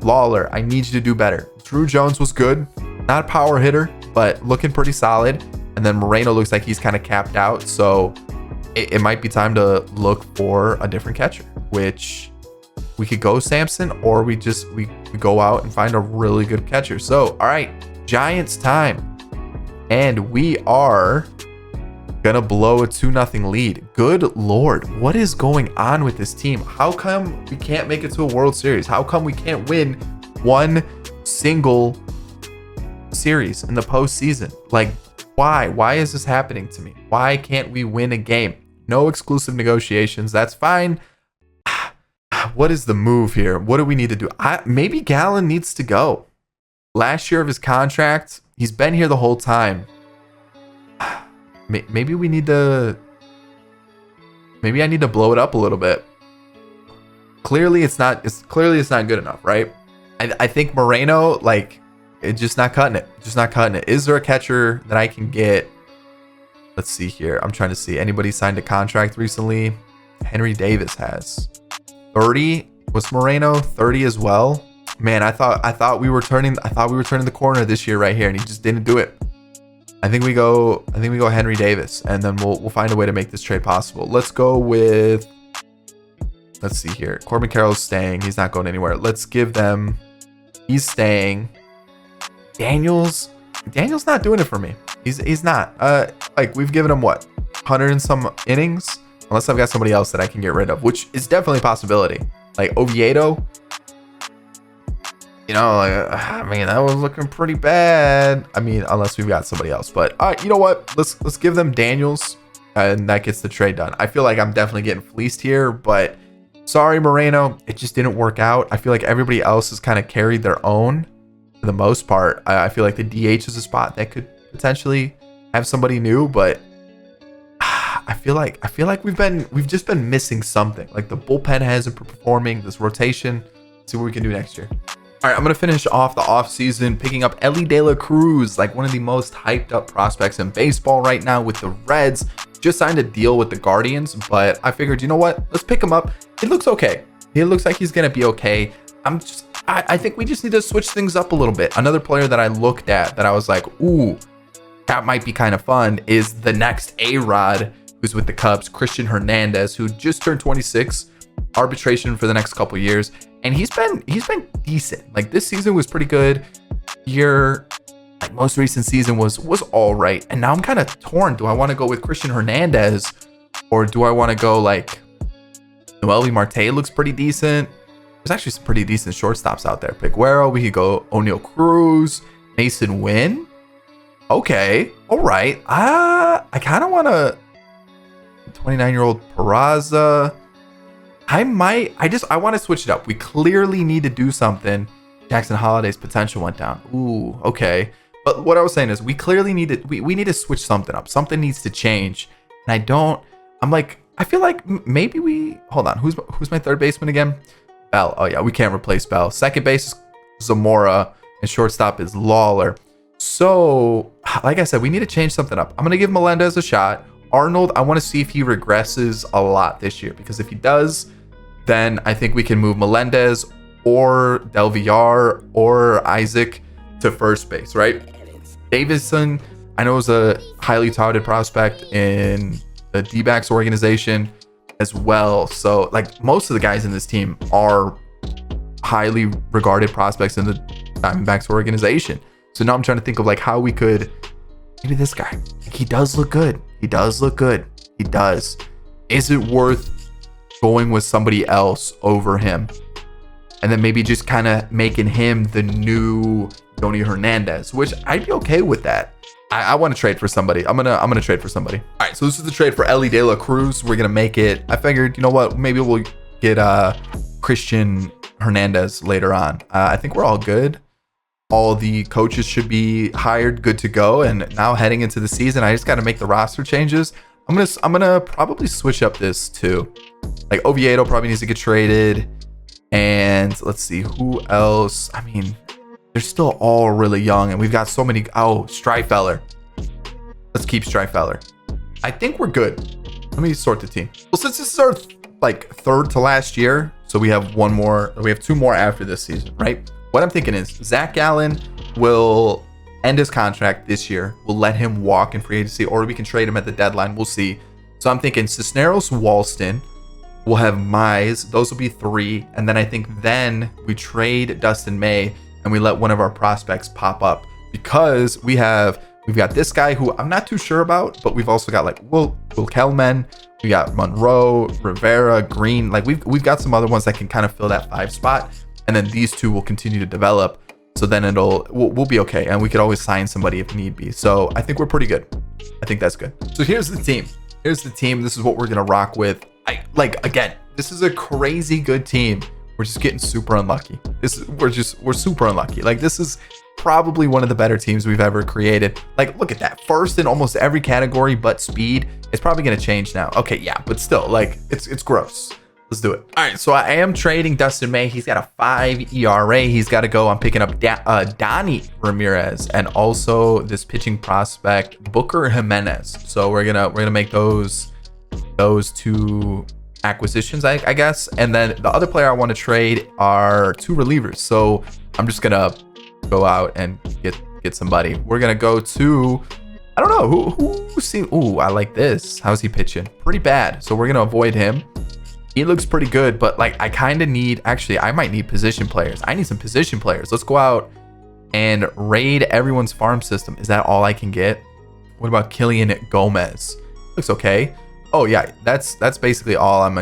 Lawler, I need you to do better. Drew Jones was good. Not a power hitter, but looking pretty solid. And then Moreno looks like he's kind of capped out. So it might be time to look for a different catcher, which we could go Samson, or we go out and find a really good catcher. So, all right, Giants time. And we are going to blow a 2-0 lead. Good Lord, what is going on with this team? How come we can't make it to a World Series? How come we can't win one single series in the postseason? Like, why? Why is this happening to me? Why can't we win a game? No exclusive negotiations. That's fine. What is the move here? What do we need to do? Maybe Gallen needs to go. Last year of his contract, he's been here the whole time. Maybe we need to. Maybe I need to blow it up a little bit. Clearly, it's not good enough, right? I think Moreno, like, it's just not cutting it. Is there a catcher that I can get? Let's see here. I'm trying to see. Anybody signed a contract recently? Henry Davis has. 30 was Moreno, 30 as well. Man, I thought we were turning the corner this year right here, and he just didn't do it. I think we go Henry Davis, and then we'll find a way to make this trade possible. Let's go with, let's see here. Corbin Carroll's staying. He's not going anywhere. Let's give them. He's staying. Daniel's not doing it for me. He's not. Like, we've given him what, 100 and some innings. Unless I've got somebody else that I can get rid of, which is definitely a possibility. Like Oviedo, I mean, that was looking pretty bad. I mean, unless we've got somebody else. But all right, you know what? Let's give them Daniels, and that gets the trade done. I feel like I'm definitely getting fleeced here, but sorry, Moreno, it just didn't work out. I feel like everybody else has kind of carried their own for the most part. I feel like the DH is a spot that could potentially have somebody new, but I feel like we've just been missing something. Like the bullpen hasn't been performing. This rotation. Let's see what we can do next year. All right, I'm gonna finish off the offseason picking up Elly De La Cruz, like one of the most hyped up prospects in baseball right now with the Reds. Just signed a deal with the Guardians, but I figured, you know what? Let's pick him up. He looks okay. He looks like he's gonna be okay. I think we just need to switch things up a little bit. Another player that I looked at that I was like, ooh, that might be kind of fun is the next A-Rod, who's with the Cubs, Christian Hernandez, who just turned 26, arbitration for the next couple years. and he's been decent. Like this season was pretty good. Year, like most recent season was all right. And now I'm kind of torn. Do I want to go with Christian Hernandez, or do I want to go like Noelvi Marte? Looks pretty decent. There's actually some pretty decent shortstops out there. Piguero, we could go O'Neal Cruz, Mason Wynn. Okay, all right. I kind of want to 29-year-old Peraza. I want to switch it up. We clearly need to do something. Jackson Holliday's potential went down. Ooh, okay. But what I was saying is we clearly need to we need to switch something up. Something needs to change. And I feel like maybe we hold on. Who's my third baseman again? Bell. Oh yeah, we can't replace Bell. Second base is Zamora and shortstop is Lawler. So, like I said, we need to change something up. I'm going to give Melendez a shot. Arnold, I want to see if he regresses a lot this year, because if he does, then I think we can move Melendez or Del Villar or Isaac to first base, right? Davidson, I know, is a highly touted prospect in the D-backs organization as well. So, like, most of the guys in this team are highly regarded prospects in the Diamondbacks organization. So now I'm trying to think of like how we could, maybe this guy, he does look good. He does. Is it worth going with somebody else over him? And then maybe just kind of making him the new Yoni Hernandez, which I'd be okay with that. I want to trade for somebody. I'm gonna trade for somebody. All right, so this is the trade for Elly De La Cruz. We're gonna make it. I figured, you know what? Maybe we'll get Christian Hernandez later on. I think we're all good. All the coaches should be hired, good to go. And now heading into the season, I just got to make the roster changes. I'm gonna probably switch up this too. Like Oviedo probably needs to get traded. And let's see who else. I mean, they're still all really young, and we've got so many. Oh, Streifeller. Let's keep Streifeller. I think we're good. Let me sort the team. Well, since this is our like third to last year, so we have one more. We have two more after this season, right? What I'm thinking is Zach Gallen will end his contract this year. We'll let him walk in free agency, or we can trade him at the deadline. We'll see. So I'm thinking Cisneros, Walston. We'll have Mize. Those will be 3. And then I think then we trade Dustin May and we let one of our prospects pop up, because we've got this guy who I'm not too sure about, but we've also got like Will Kelman. We got Monroe, Rivera, Green. Like we've got some other ones that can kind of fill that 5 spot. And then these two will continue to develop. So then we'll be okay. And we could always sign somebody if need be. So I think we're pretty good. I think that's good. So here's the team. This is what we're going to rock with. Again, this is a crazy good team. We're just getting super unlucky. We're super unlucky. Like, this is probably one of the better teams we've ever created. Like, look at that. First in almost every category but speed. It's probably going to change now. Okay, yeah, but still, like, it's gross. Let's do it. All right, so I am trading Dustin May. He's got a 5 ERA. He's got to go. I'm picking up Donnie Ramirez and also this pitching prospect Booker Jimenez. So we're gonna make those 2 acquisitions, I guess. And then the other player I want to trade are 2 relievers. So I'm just gonna go out and get somebody. We're gonna go to, I don't know who see. Ooh, I like this. How's he pitching? Pretty bad. So we're gonna avoid him. He looks pretty good, but like I kind of need, actually, I might need position players. I need some position players. Let's go out and raid everyone's farm system. Is that all I can get? What about Killian Gomez? Looks okay. Oh yeah, that's basically all I'm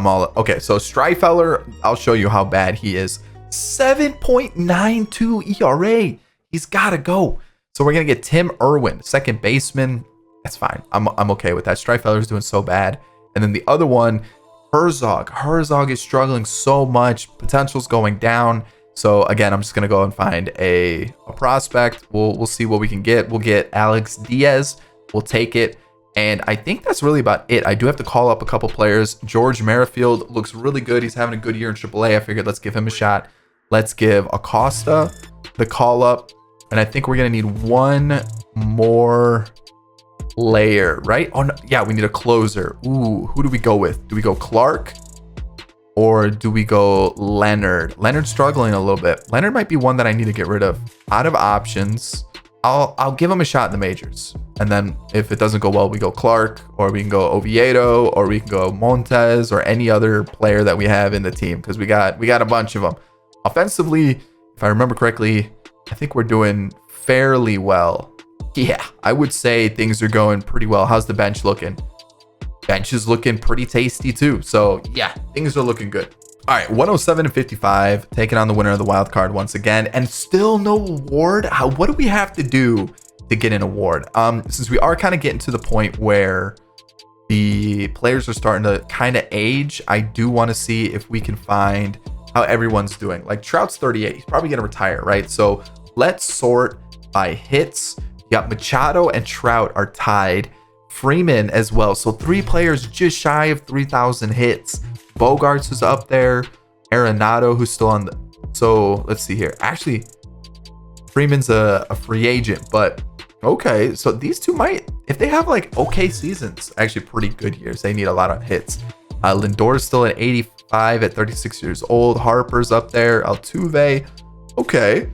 all okay. So Streifeller, I'll show you how bad he is. 7.92 ERA. He's gotta go. So we're gonna get Tim Irwin, second baseman. That's fine. I'm okay with that. Streifeller's doing so bad. And then the other one, Herzog is struggling so much. Potential's going down. So again, I'm just gonna go and find a prospect. We'll see what we can get. We'll get Alex Diaz. We'll take it. And I think that's really about it. I do have to call up a couple players. George Merrifield looks really good. He's having a good year in AAA. I figured let's give him a shot. Let's give Acosta the call up. And I think we're gonna need one more layer, right? Oh no, yeah, we need a closer. Ooh, who do we go with? Do we go Clark or do we go Leonard? Leonard's struggling a little bit. Leonard might be one that I need to get rid of. Out of options. I'll give him a shot in the majors. And then if it doesn't go well, we go Clark, or we can go Oviedo, or we can go Montes, or any other player that we have in the team, because we got a bunch of them. Offensively, if I remember correctly, I think we're doing fairly well. Yeah, I would say things are going pretty well. How's the bench looking? Bench is looking pretty tasty too. So yeah, things are looking good. All right, 107-55, taking on the winner of the wild card once again, and still no award. What do we have to do to get an award? Since we are kind of getting to the point where the players are starting to kind of age, I do want to see if we can find how everyone's doing. Like Trout's 38, he's probably gonna retire, right? So let's sort by hits. You got Machado and Trout are tied. Freeman as well. So 3 players just shy of 3,000 hits. Bogarts is up there. Arenado, who's still on the... So let's see here. Actually, Freeman's a free agent, but okay. So these two might, if they have like okay seasons, actually pretty good years. They need a lot of hits. Lindor's still at 85 at 36 years old. Harper's up there. Altuve. Okay.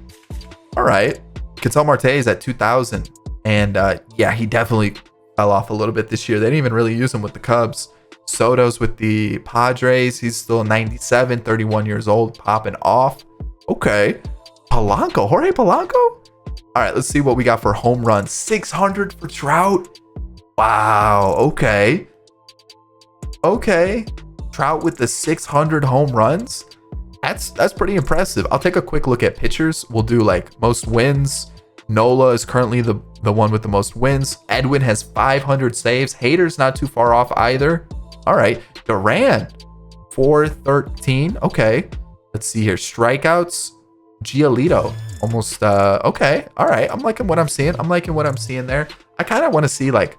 All right. Ketel Marte is at 2,000. And yeah, he definitely fell off a little bit this year. They didn't even really use him with the Cubs. Soto's with the Padres. He's still 97, 31 years old, popping off. Okay. Polanco, Jorge Polanco. All right, let's see what we got for home runs. 600 for Trout. Wow. Okay. Okay. Trout with the 600 home runs. That's pretty impressive. I'll take a quick look at pitchers. We'll do like most wins. Nola is currently the one with the most wins. Edwin has 500 saves. Hader's not too far off either. All right. Duran, 413. Okay. Let's see here. Strikeouts. Giolito, almost. Okay. All right. I'm liking what I'm seeing. I'm liking what I'm seeing there. I kind of want to see like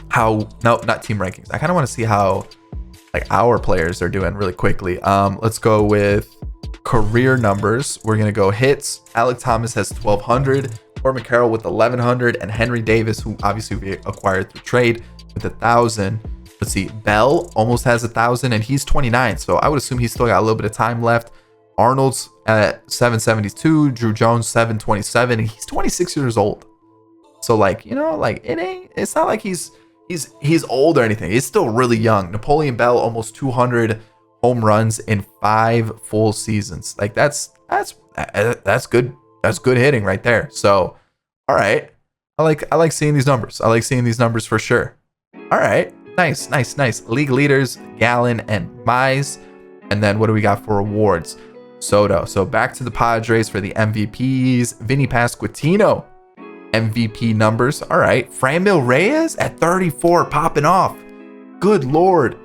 how, no, not team rankings. I kind of want to see how like our players are doing really quickly. Let's go with career numbers. We're going to go hits. Alec Thomas has 1,200. Corbin Carroll with 1,100. And Henry Davis, who obviously we acquired through trade, with 1,000. Let's see. Bell almost has 1,000 and he's 29. So I would assume he's still got a little bit of time left. Arnold's at 772. Drew Jones, 727. And he's 26 years old. So like, you know, like it's not like he's old or anything. He's still really young. Napoleon Bell, almost 200 home runs in 5 full seasons. Like that's good. That's good hitting right there. So, all right. I like seeing these numbers. I like seeing these numbers for sure. All right. Nice. League leaders, Gallen and Mize. And then what do we got for awards? Soto. So back to the Padres for the MVPs. Vinny Pasquantino, MVP numbers. All right. Franmil Reyes at 34, popping off. Good Lord.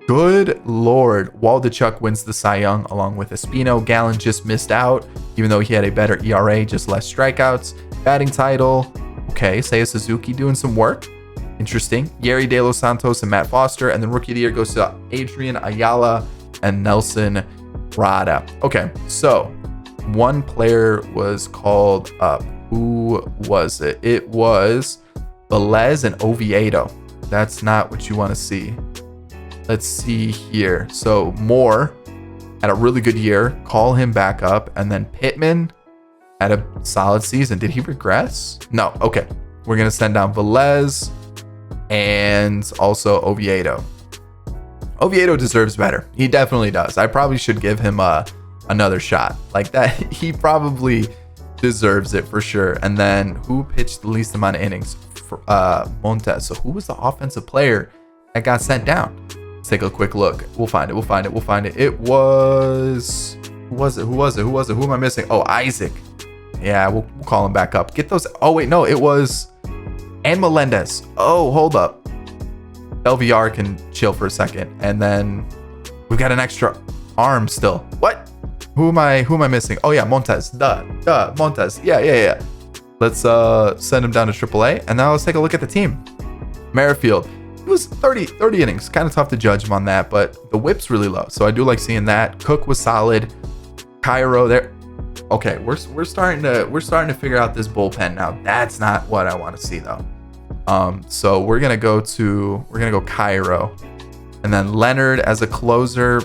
Waldichuk wins the Cy Young along with Espino. Gallen just missed out, even though he had a better ERA, just less strikeouts. Batting title. Okay. Seiya Suzuki doing some work. Interesting. Yeri De Los Santos and Matt Foster. And then rookie of the year goes to Adrian Ayala and Nelson Rada. Okay. So one player was called up. Who was it? It was Velez and Oviedo. That's not what you want to see. Let's see here. So Moore had a really good year. Call him back up. And then Pittman had a solid season. Did he regress? No. Okay. We're going to send down Velez and also Oviedo. Oviedo deserves better. He definitely does. I probably should give him another shot. Like that, he probably deserves it for sure. And then who pitched the least amount of innings? For Montes. So who was the offensive player that got sent down? Let's take a quick look. We'll find it. It was... Who was it? Who am I missing? Oh, Isaac. Yeah, we'll call him back up. Get those... Oh, wait, no. It was... And Melendez. Oh, hold up. LVR can chill for a second. And then we've got an extra arm still. What? Who am I missing? Oh yeah, Montes. Montes. Yeah. Let's send him down to AAA. And now let's take a look at the team. Merrifield. He was 30 innings. Kind of tough to judge him on that, but the whip's really low. So I do like seeing that. Cook was solid. Cairo there. Okay, we're starting to figure out this bullpen now. That's not what I want to see though. So we're gonna go Cairo, and then Leonard as a closer.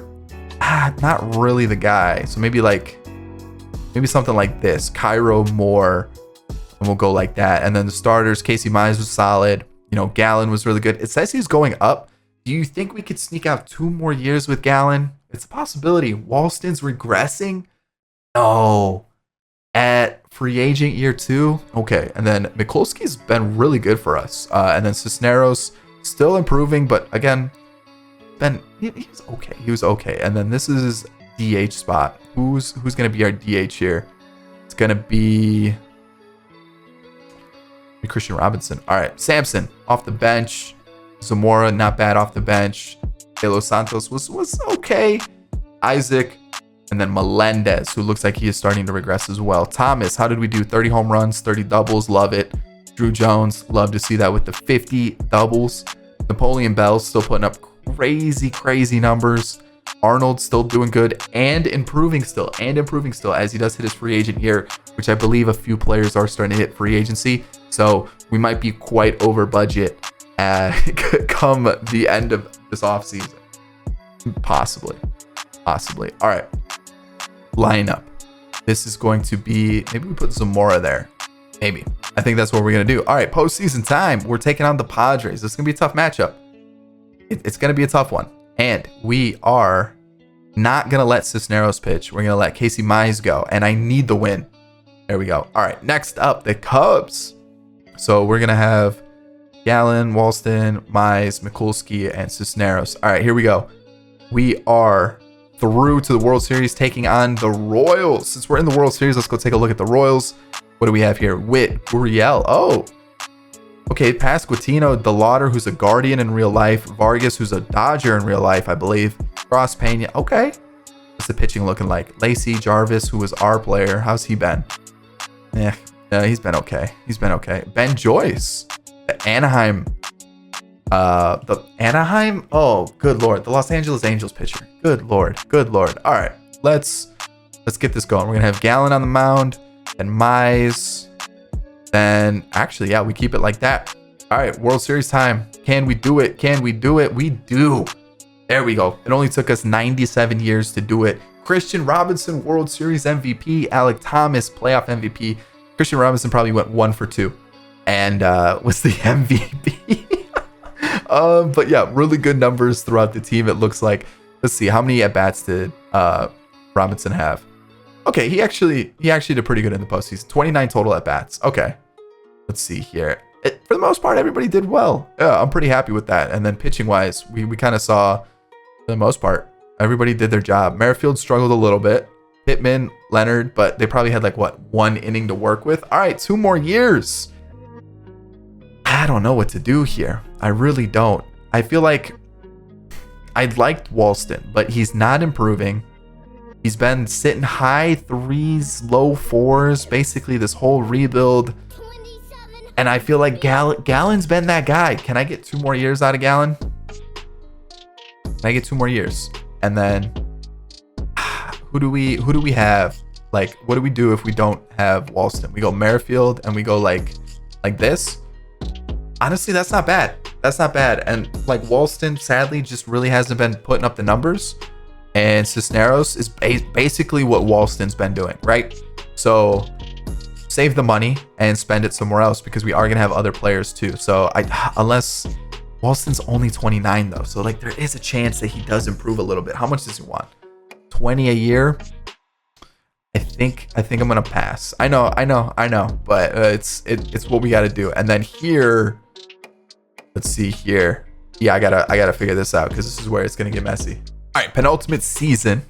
Not really the guy. So maybe like Maybe something like this. Cairo Moore. And we'll go like that. And then the starters, Casey Mize was solid. You know, Gallon was really good. It says he's going up. Do you think we could sneak out 2 more years with Gallon? It's a possibility. Walston's regressing? No. At free agent year 2? Okay. And then Mikulski's been really good for us. And then Cisneros still improving, but again, he was okay. He was okay. And then this is DH spot. Who's going to be our DH here? It's going to be Christian Robinson. All right. Sampson off the bench. Zamora, not bad off the bench. De Los Santos was okay. Isaac, and then Melendez, who looks like he is starting to regress as well. Thomas, how did we do? 30 home runs, 30 doubles, love it. Drew Jones, love to see that with the 50 doubles. Napoleon Bell still putting up crazy numbers. Arnold still doing good and improving still as he does hit his free agent year, which I believe a few players are starting to hit free agency. So we might be quite over budget come the end of this offseason. Possibly. All right. Lineup. This is going to be, maybe we put Zamora there. Maybe. I think that's what we're going to do. All right. Postseason time. We're taking on the Padres. This is going to be a tough matchup. It's going to be a tough one. And we are not going to let Cisneros pitch. We're going to let Casey Mize go. And I need the win. There we go. All right. Next up, the Cubs. So we're going to have Gallon, Walston, Mize, Mikulski, and Cisneros. All right, here we go. We are through to the World Series, taking on the Royals. Since we're in the World Series, let's go take a look at the Royals. What do we have here? Witt, Gurriel. Oh, okay. Pasquantino, DeLauder, who's a Guardian in real life. Vargas, who's a Dodger in real life, I believe. Ross Pena. Okay. What's the pitching looking like? Lacey Jarvis, who was our player. How's he been? He's been okay. Ben Joyce. Anaheim. Oh, good Lord. The Los Angeles Angels pitcher. Good Lord. All right. Let's get this going. We're going to have Gallon on the mound and Mize. Then, actually, yeah, we keep it like that. All right. World Series time. Can we do it? We do. There we go. It only took us 97 years to do it. Christian Robinson, World Series MVP. Alec Thomas, playoff MVP. Christian Robinson probably went 1 for 2. And was the MVP. But yeah, really good numbers throughout the team. It looks like. Let's see, how many at bats did Robinson have? Okay, he actually did pretty good in the postseason. 29 total at bats. Okay, let's see here. For the most part, everybody did well. Yeah, I'm pretty happy with that. And then pitching wise, we kind of saw, for the most part, everybody did their job. Merrifield struggled a little bit. Pittman, Leonard, but they probably had like 1 inning to work with. All right, 2 more years. I don't know what to do here. I really don't. I feel like I liked Walston, but he's not improving. He's been sitting high 3s, low 4s, basically this whole rebuild. And I feel like Gallon's been that guy. Can I get 2 more years out of Gallon? Can I get 2 more years? And then who do we have? Like, what do we do if we don't have Walston? We go Merrifield and we go like this. Honestly, that's not bad. And like Walston, sadly, just really hasn't been putting up the numbers. And Cisneros is basically what Walston's been doing, right? So save the money and spend it somewhere else because we are going to have other players too. So unless Walston's only 29 though. So like there is a chance that he does improve a little bit. How much does he want? 20 a year? I think I'm going to pass. I know, but it's what we got to do. And then here, let's see here. Yeah, I gotta figure this out because this is where it's gonna get messy. All right, penultimate season,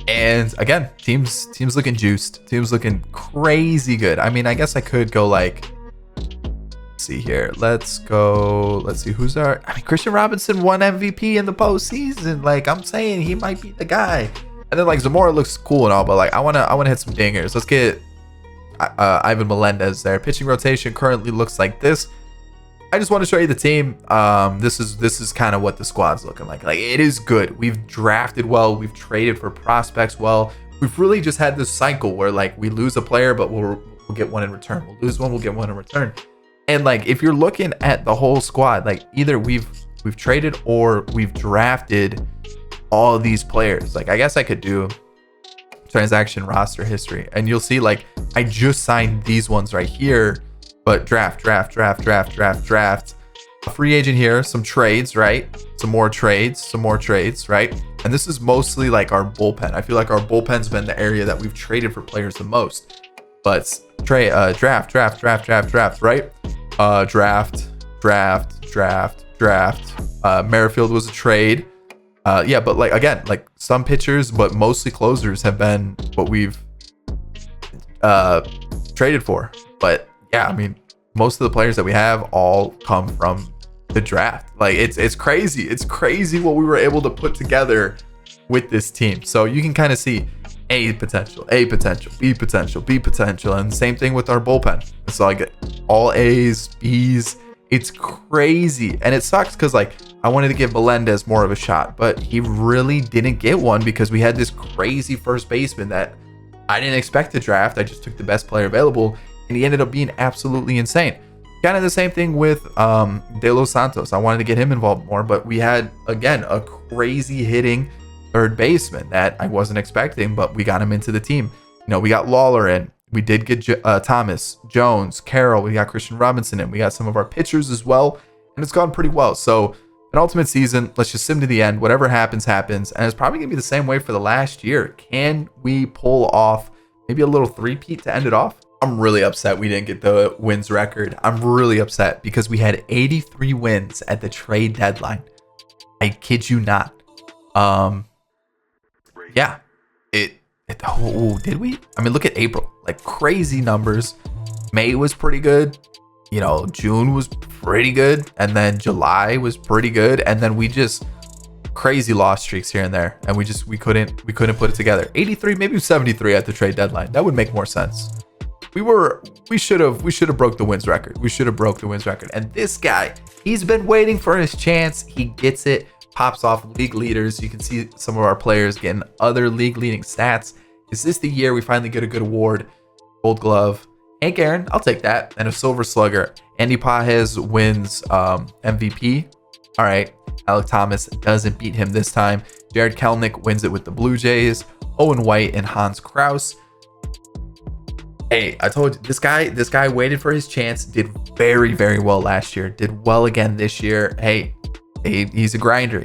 and again, teams looking juiced. Teams looking crazy good. I mean, I guess I could go like, let's see here. Let's see who's our. I mean, Christian Robinson won MVP in the postseason. Like I'm saying, he might be the guy. And then like Zamora looks cool and all, but like I wanna hit some dingers. Let's get Ivan Melendez there. Pitching rotation currently looks like this. I just want to show you the team. This is kind of what the squad's looking like. Like it is good. We've drafted well. We've traded for prospects well. We've really just had this cycle where like we lose a player, but we'll get one in return. We'll lose one, we'll get one in return. And like if you're looking at the whole squad, like either we've traded or we've drafted all of these players. Like I guess I could do. transaction roster history, and you'll see like I just signed these ones right here, but draft, a free agent here, some trades, right? Some more trades, right? And this is mostly like our bullpen. I feel like our bullpen's been the area that we've traded for players the most. But draft, right? Draft. Merrifield was a trade. Yeah, but like again, like some pitchers, but mostly closers have been what we've traded for. But yeah, I mean, most of the players that we have all come from the draft. Like it's crazy. It's crazy what we were able to put together with this team. So you can kind of see A potential, B potential, and same thing with our bullpen. It's like all A's, B's. It's crazy, and it sucks because like I wanted to give Melendez more of a shot, but he really didn't get one because we had this crazy first baseman that I didn't expect to draft. I just took the best player available, and he ended up being absolutely insane. Kind of the same thing with De Los Santos. I wanted to get him involved more, but we had again a crazy hitting third baseman that I wasn't expecting, but we got him into the team. You know, we got Lawler in. We did get Thomas, Jones, Carroll. We got Christian Robinson in. We got some of our pitchers as well, and it's gone pretty well. So an ultimate season, let's just sim to the end. Whatever happens, happens, and it's probably gonna be the same way for the last year. Can we pull off maybe a little three-peat to end it off? I'm really upset we didn't get the wins record. I'm really upset because we had 83 wins at the trade deadline. I kid you not. Yeah, did we? I mean, look at April, like crazy numbers. May was pretty good. You know, June was pretty good. And then July was pretty good. And then we just crazy loss streaks here and there. And we couldn't put it together. 83, maybe 73 at the trade deadline. That would make more sense. We should have broke the wins record. We should have broke the wins record. And this guy, he's been waiting for his chance. He gets it. Pops off league leaders. You can see some of our players getting other league leading stats. Is this the year we finally get a good award? Gold Glove. Hank Aaron, I'll take that. And a Silver Slugger. Andy Pages wins MVP. All right. Alec Thomas doesn't beat him this time. Jared Kelenic wins it with the Blue Jays. Owen White and Hans Kraus. Hey, I told you, this guy waited for his chance. Did very, very well last year. Did well again this year. Hey, he's a grinder.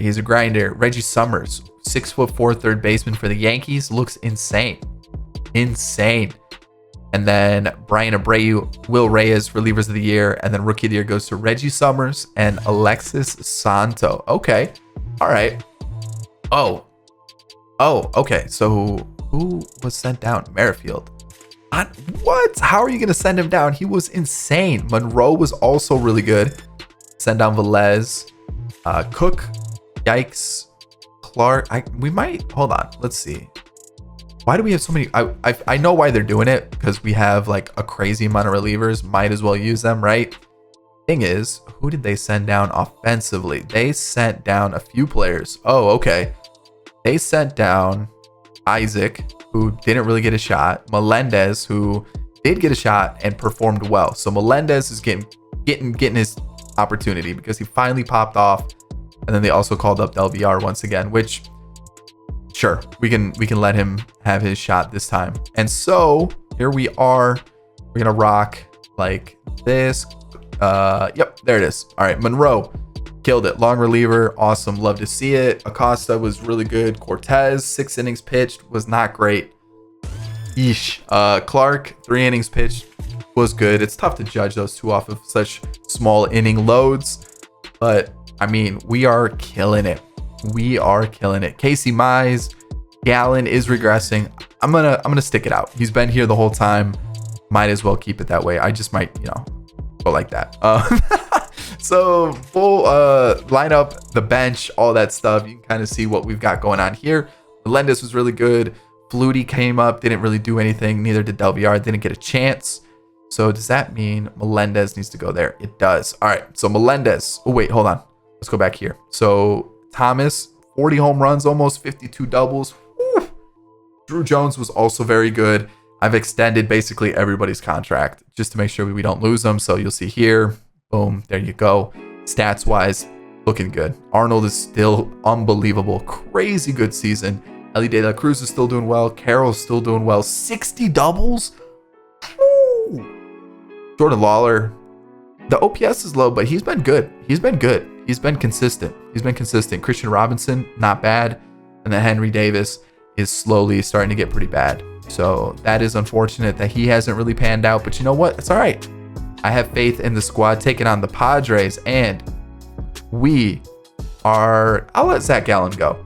Reggie Summers, 6'4" third baseman for the Yankees, looks insane. And then Brian Abreu, Will Reyes, relievers of the year, and then rookie of the year goes to Reggie Summers and Alexis Santo. Okay, all right. Oh, okay. So who was sent down? Merrifield. What? How are you gonna send him down? He was insane. Monroe was also really good. Send down Velez. Cook, yikes. Clark, we might, hold on, let's see. Why do we have so many? I know why they're doing it, because we have like a crazy amount of relievers. Might as well use them, right? Thing is, who did they send down offensively? They sent down a few players. Oh, okay. They sent down Isaac, who didn't really get a shot. Melendez, who did get a shot and performed well. So Melendez is getting his opportunity because he finally popped off. And then they also called up LVR once again, which sure, we can let him have his shot this time. And so here we are. We're gonna rock like this. Yep, there it is. All right, Monroe killed it. Long reliever, awesome. Love to see it. Acosta was really good. Cortez, 6 innings pitched, was not great. Yeesh. Clark, 3 innings pitched, was good. It's tough to judge those two off of such small inning loads, but I mean, we are killing it. Casey Mize, Gallen is regressing. I'm gonna stick it out. He's been here the whole time. Might as well keep it that way. I just might, go like that. So full lineup, the bench, all that stuff. You can kind of see what we've got going on here. Melendez was really good. Flutie came up, didn't really do anything. Neither did Delviar, didn't get a chance. So does that mean Melendez needs to go there? It does. All right, so Melendez. Oh, wait, hold on. Let's go back here. So Thomas, 40 home runs, almost 52 doubles. Woo. Drew Jones was also very good. I've extended basically everybody's contract just to make sure we don't lose them. So you'll see here, boom, there you go. Stats wise, looking good. Arnold is still unbelievable. Crazy good season. Ellie De La Cruz is still doing well. Carroll's still doing well. 60 doubles. Woo. Jordan Lawler. The OPS is low, but he's been good. He's been good. He's been consistent. Christian Robinson, not bad. And then Henry Davis is slowly starting to get pretty bad. So that is unfortunate that he hasn't really panned out. But you know what? It's all right. I have faith in the squad taking on the Padres. And we are... I'll let Zach Gallen go.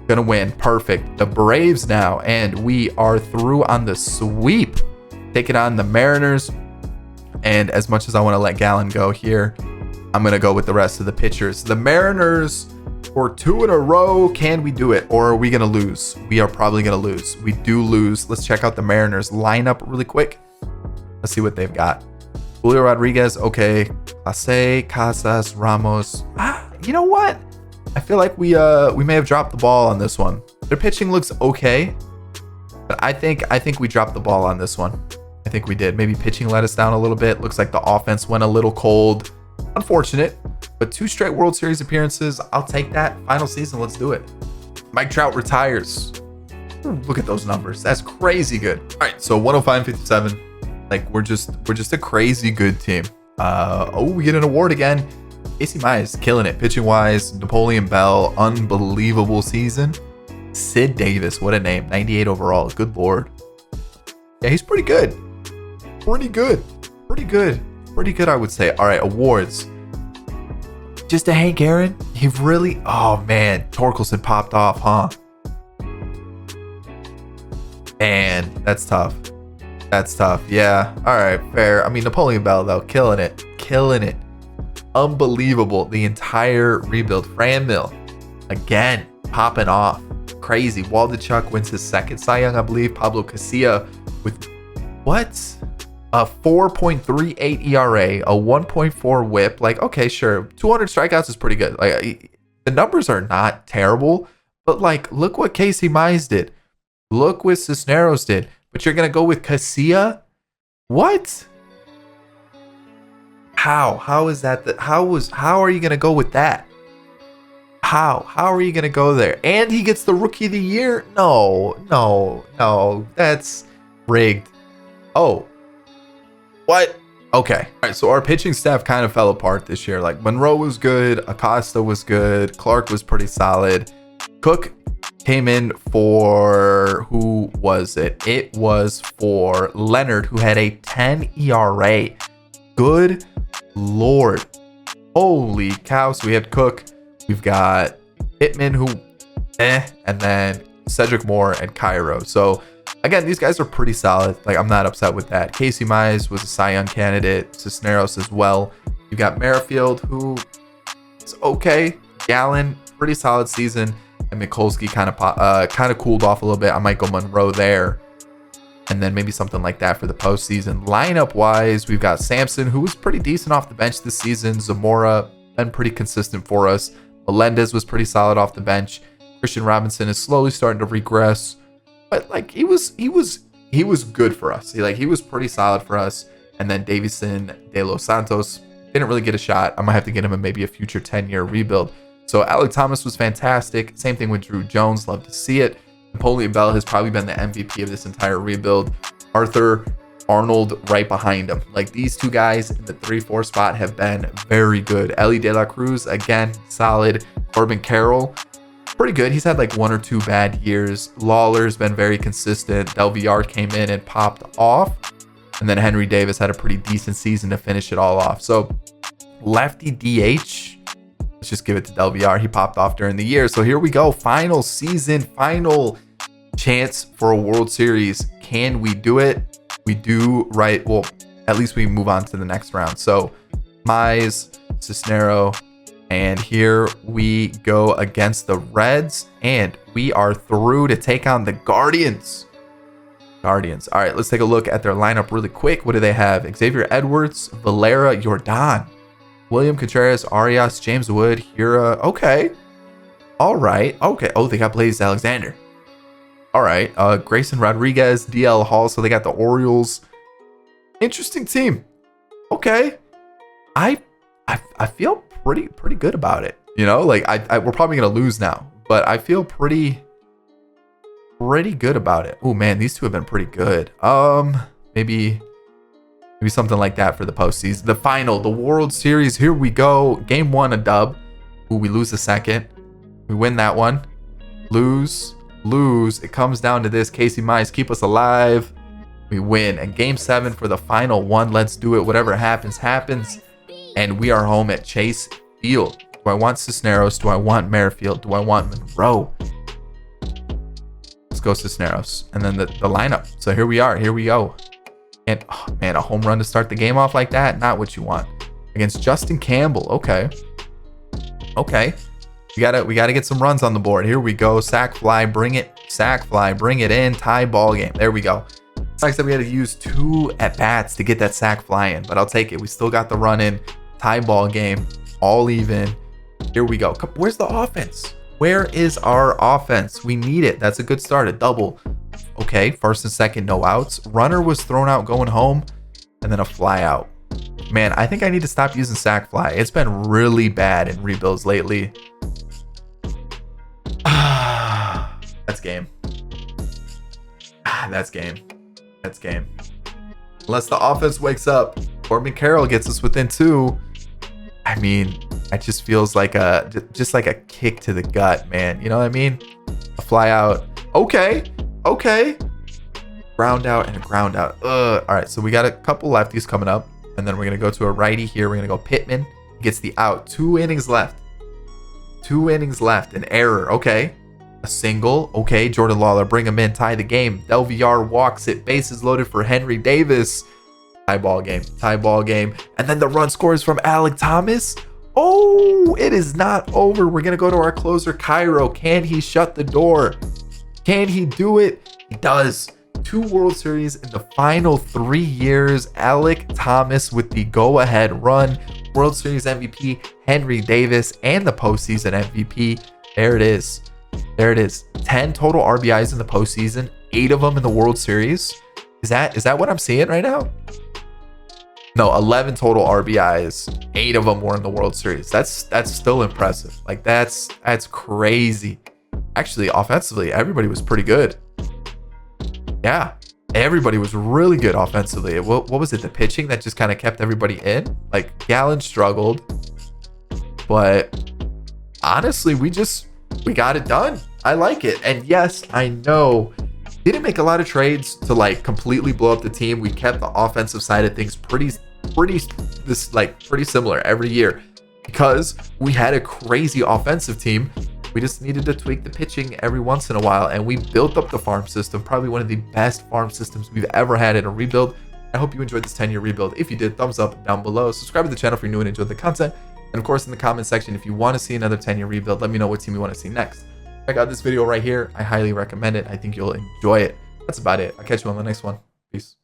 Gonna win. Perfect. The Braves now. And we are through on the sweep. Taking on the Mariners. And as much as I want to let Gallen go here, I'm going to go with the rest of the pitchers. The Mariners for 2 in a row. Can we do it? Or are we going to lose? We are probably going to lose. We do lose. Let's check out the Mariners lineup really quick. Let's see what they've got. Julio Rodriguez. Okay. Clase, Casas, Ramos. You know what? I feel like we may have dropped the ball on this one. Their pitching looks okay. But I think we dropped the ball on this one. I think we did. Maybe pitching let us down a little bit. Looks like the offense went a little cold. Unfortunate, but 2 straight World Series appearances. I'll take that. Final season, let's do it. Mike Trout retires. Ooh, look at those numbers. That's crazy good. All right, so 105-57. Like we're just a crazy good team. We get an award again. Casey Mize killing it pitching wise. Napoleon Bell, unbelievable season. Sid Davis, what a name. 98 overall. Good lord. Yeah, he's pretty good. Pretty good, I would say. All right, awards. Just a Hank Aaron? He really... Oh, man. Torkelson popped off, huh? Man, that's tough. Yeah. All right, fair. I mean, Napoleon Bell, though, killing it. Unbelievable. The entire rebuild. Fran Mill, again, popping off. Crazy. Waldichuk wins his 2nd Cy Young, I believe. Pablo Casilla with... What? A 4.38 ERA, a 1.4 whip. Like, okay, sure. 200 strikeouts is pretty good. Like, the numbers are not terrible, but like, look what Casey Mize did. Look what Cisneros did. But you're going to go with Casilla? What? How is that? How are you going to go with that? How are you going to go there? And he gets the Rookie of the Year? No. That's rigged. Oh. What? Okay. All right, so our pitching staff kind of fell apart this year. Like, Monroe was good. Acosta was good. Clark was pretty solid. Cook came in for... Who was it? It was for Leonard, who had a 10 ERA. Good lord. Holy cow. So we had Cook. We've got Pittman, who... And then Cedric Moore and Cairo. So... Again, these guys are pretty solid. Like, I'm not upset with that. Casey Mize was a Cy Young candidate. Cisneros as well. You got Merrifield, who is okay. Gallen, pretty solid season. And Mikulski kind of cooled off a little bit. I might go Monroe there. And then maybe something like that for the postseason. Lineup-wise, we've got Sampson, who was pretty decent off the bench this season. Zamora, been pretty consistent for us. Melendez was pretty solid off the bench. Christian Robinson is slowly starting to regress. But like he was good for us. He was pretty solid for us. And then Davison De Los Santos didn't really get a shot. I might have to get him in maybe a future 10-year rebuild. So Alec Thomas was fantastic. Same thing with Drew Jones. Love to see it. Napoleon Bell has probably been the MVP of this entire rebuild. Arthur Arnold right behind him. Like, these two guys in the 3-4 spot have been very good. Ellie De La Cruz, again, solid. Corbin Carroll, pretty good. He's had like 1 or 2 bad years. Lawler's been very consistent. Del Villar came in and popped off. And then Henry Davis had a pretty decent season to finish it all off. So lefty DH, let's just give it to Del Villar. He popped off during the year. So here we go. Final season, final chance for a World Series. Can we do it? We do, right? Well, at least we move on to the next round. So Mize, Cisneros, and here we go against the Reds, and we are through to take on the Guardians. All right, let's take a look at their lineup really quick. What do they have? Xavier Edwards, Valera, Jordan, William Contreras, Arias, James Wood, Hira. Okay. All right. Okay. Oh, they got Blaze Alexander. All right. Grayson Rodriguez, DL Hall. So they got the Orioles. Interesting team. Okay. I feel pretty good about it. You know, like we're probably gonna lose now, but I feel pretty pretty good about it. Oh man, these two have been pretty good. Maybe something like that for the postseason. The final, the World Series. Here we go. Game 1, a dub. Ooh, we lose the second. We win that one. Lose. It comes down to this. Casey Mize, keep us alive. We win. And Game 7 for the final one. Let's do it. Whatever happens, happens. And we are home at Chase Field. Do I want Cisneros? Do I want Merrifield? Do I want Monroe? Let's go Cisneros. And then the lineup. So here we are. Here we go. And oh man, a home run to start the game off like that? Not what you want. Against Justin Campbell. Okay. We gotta get some runs on the board. Here we go. Sack fly, bring it. Sack fly, bring it in. Tie ball game. There we go. Sucks that we had to use 2 at bats to get that sack fly in, but I'll take it. We still got the run in. Tie ball game. All even. Here we go. Where's the offense? Where is our offense? We need it. That's a good start. A double. Okay, first and second, no outs. Runner was thrown out going home, and then a fly out. Man, I think I need to stop using sack fly. It's been really bad in rebuilds lately. That's game. That's game. Unless the offense wakes up. Corbin Carroll gets us within 2. I mean, it just feels like a kick to the gut, man. You know what I mean? A fly out. Okay. Ground out and a ground out. All right, so we got a couple lefties coming up, and then we're gonna go to a righty here. We're gonna go Pittman. He gets the out. 2 innings left. An error. Okay. A single. Okay. Jordan Lawler, bring him in. Tie the game. Del Villar walks it. Bases loaded for Henry Davis. Tie ball game. And then the run scores from Alec Thomas. Oh, it is not over. We're gonna go to our closer, Cairo. Can he shut the door? Can he do it? He does. 2 World Series in the final 3 years. Alec Thomas with the go-ahead run. World Series MVP, Henry Davis, and the postseason MVP. There it is. 10 total RBIs in the postseason, 8 of them in the World Series. Is that what I'm seeing right now? No, 11 total RBIs, 8 of them were in the World Series. That's still impressive. Like that's crazy. Actually, offensively, everybody was pretty good. Yeah, everybody was really good offensively. What was it? The pitching that just kind of kept everybody in? Like Gallen struggled, but honestly, we got it done. I like it. And yes, I know didn't make a lot of trades to like completely blow up the team. We kept the offensive side of things pretty similar every year because we had a crazy offensive team. We just needed to tweak the pitching every once in a while, and we built up the farm system, probably one of the best farm systems we've ever had in a rebuild. I hope you enjoyed this 10-year rebuild. If you did, thumbs up down below. Subscribe to the channel if you're new and enjoyed the content. And of course, in the comment section, if you want to see another 10-year rebuild, let me know what team you want to see next. Check out this video right here. I highly recommend it. I think you'll enjoy it. That's about it. I'll catch you on the next one. Peace.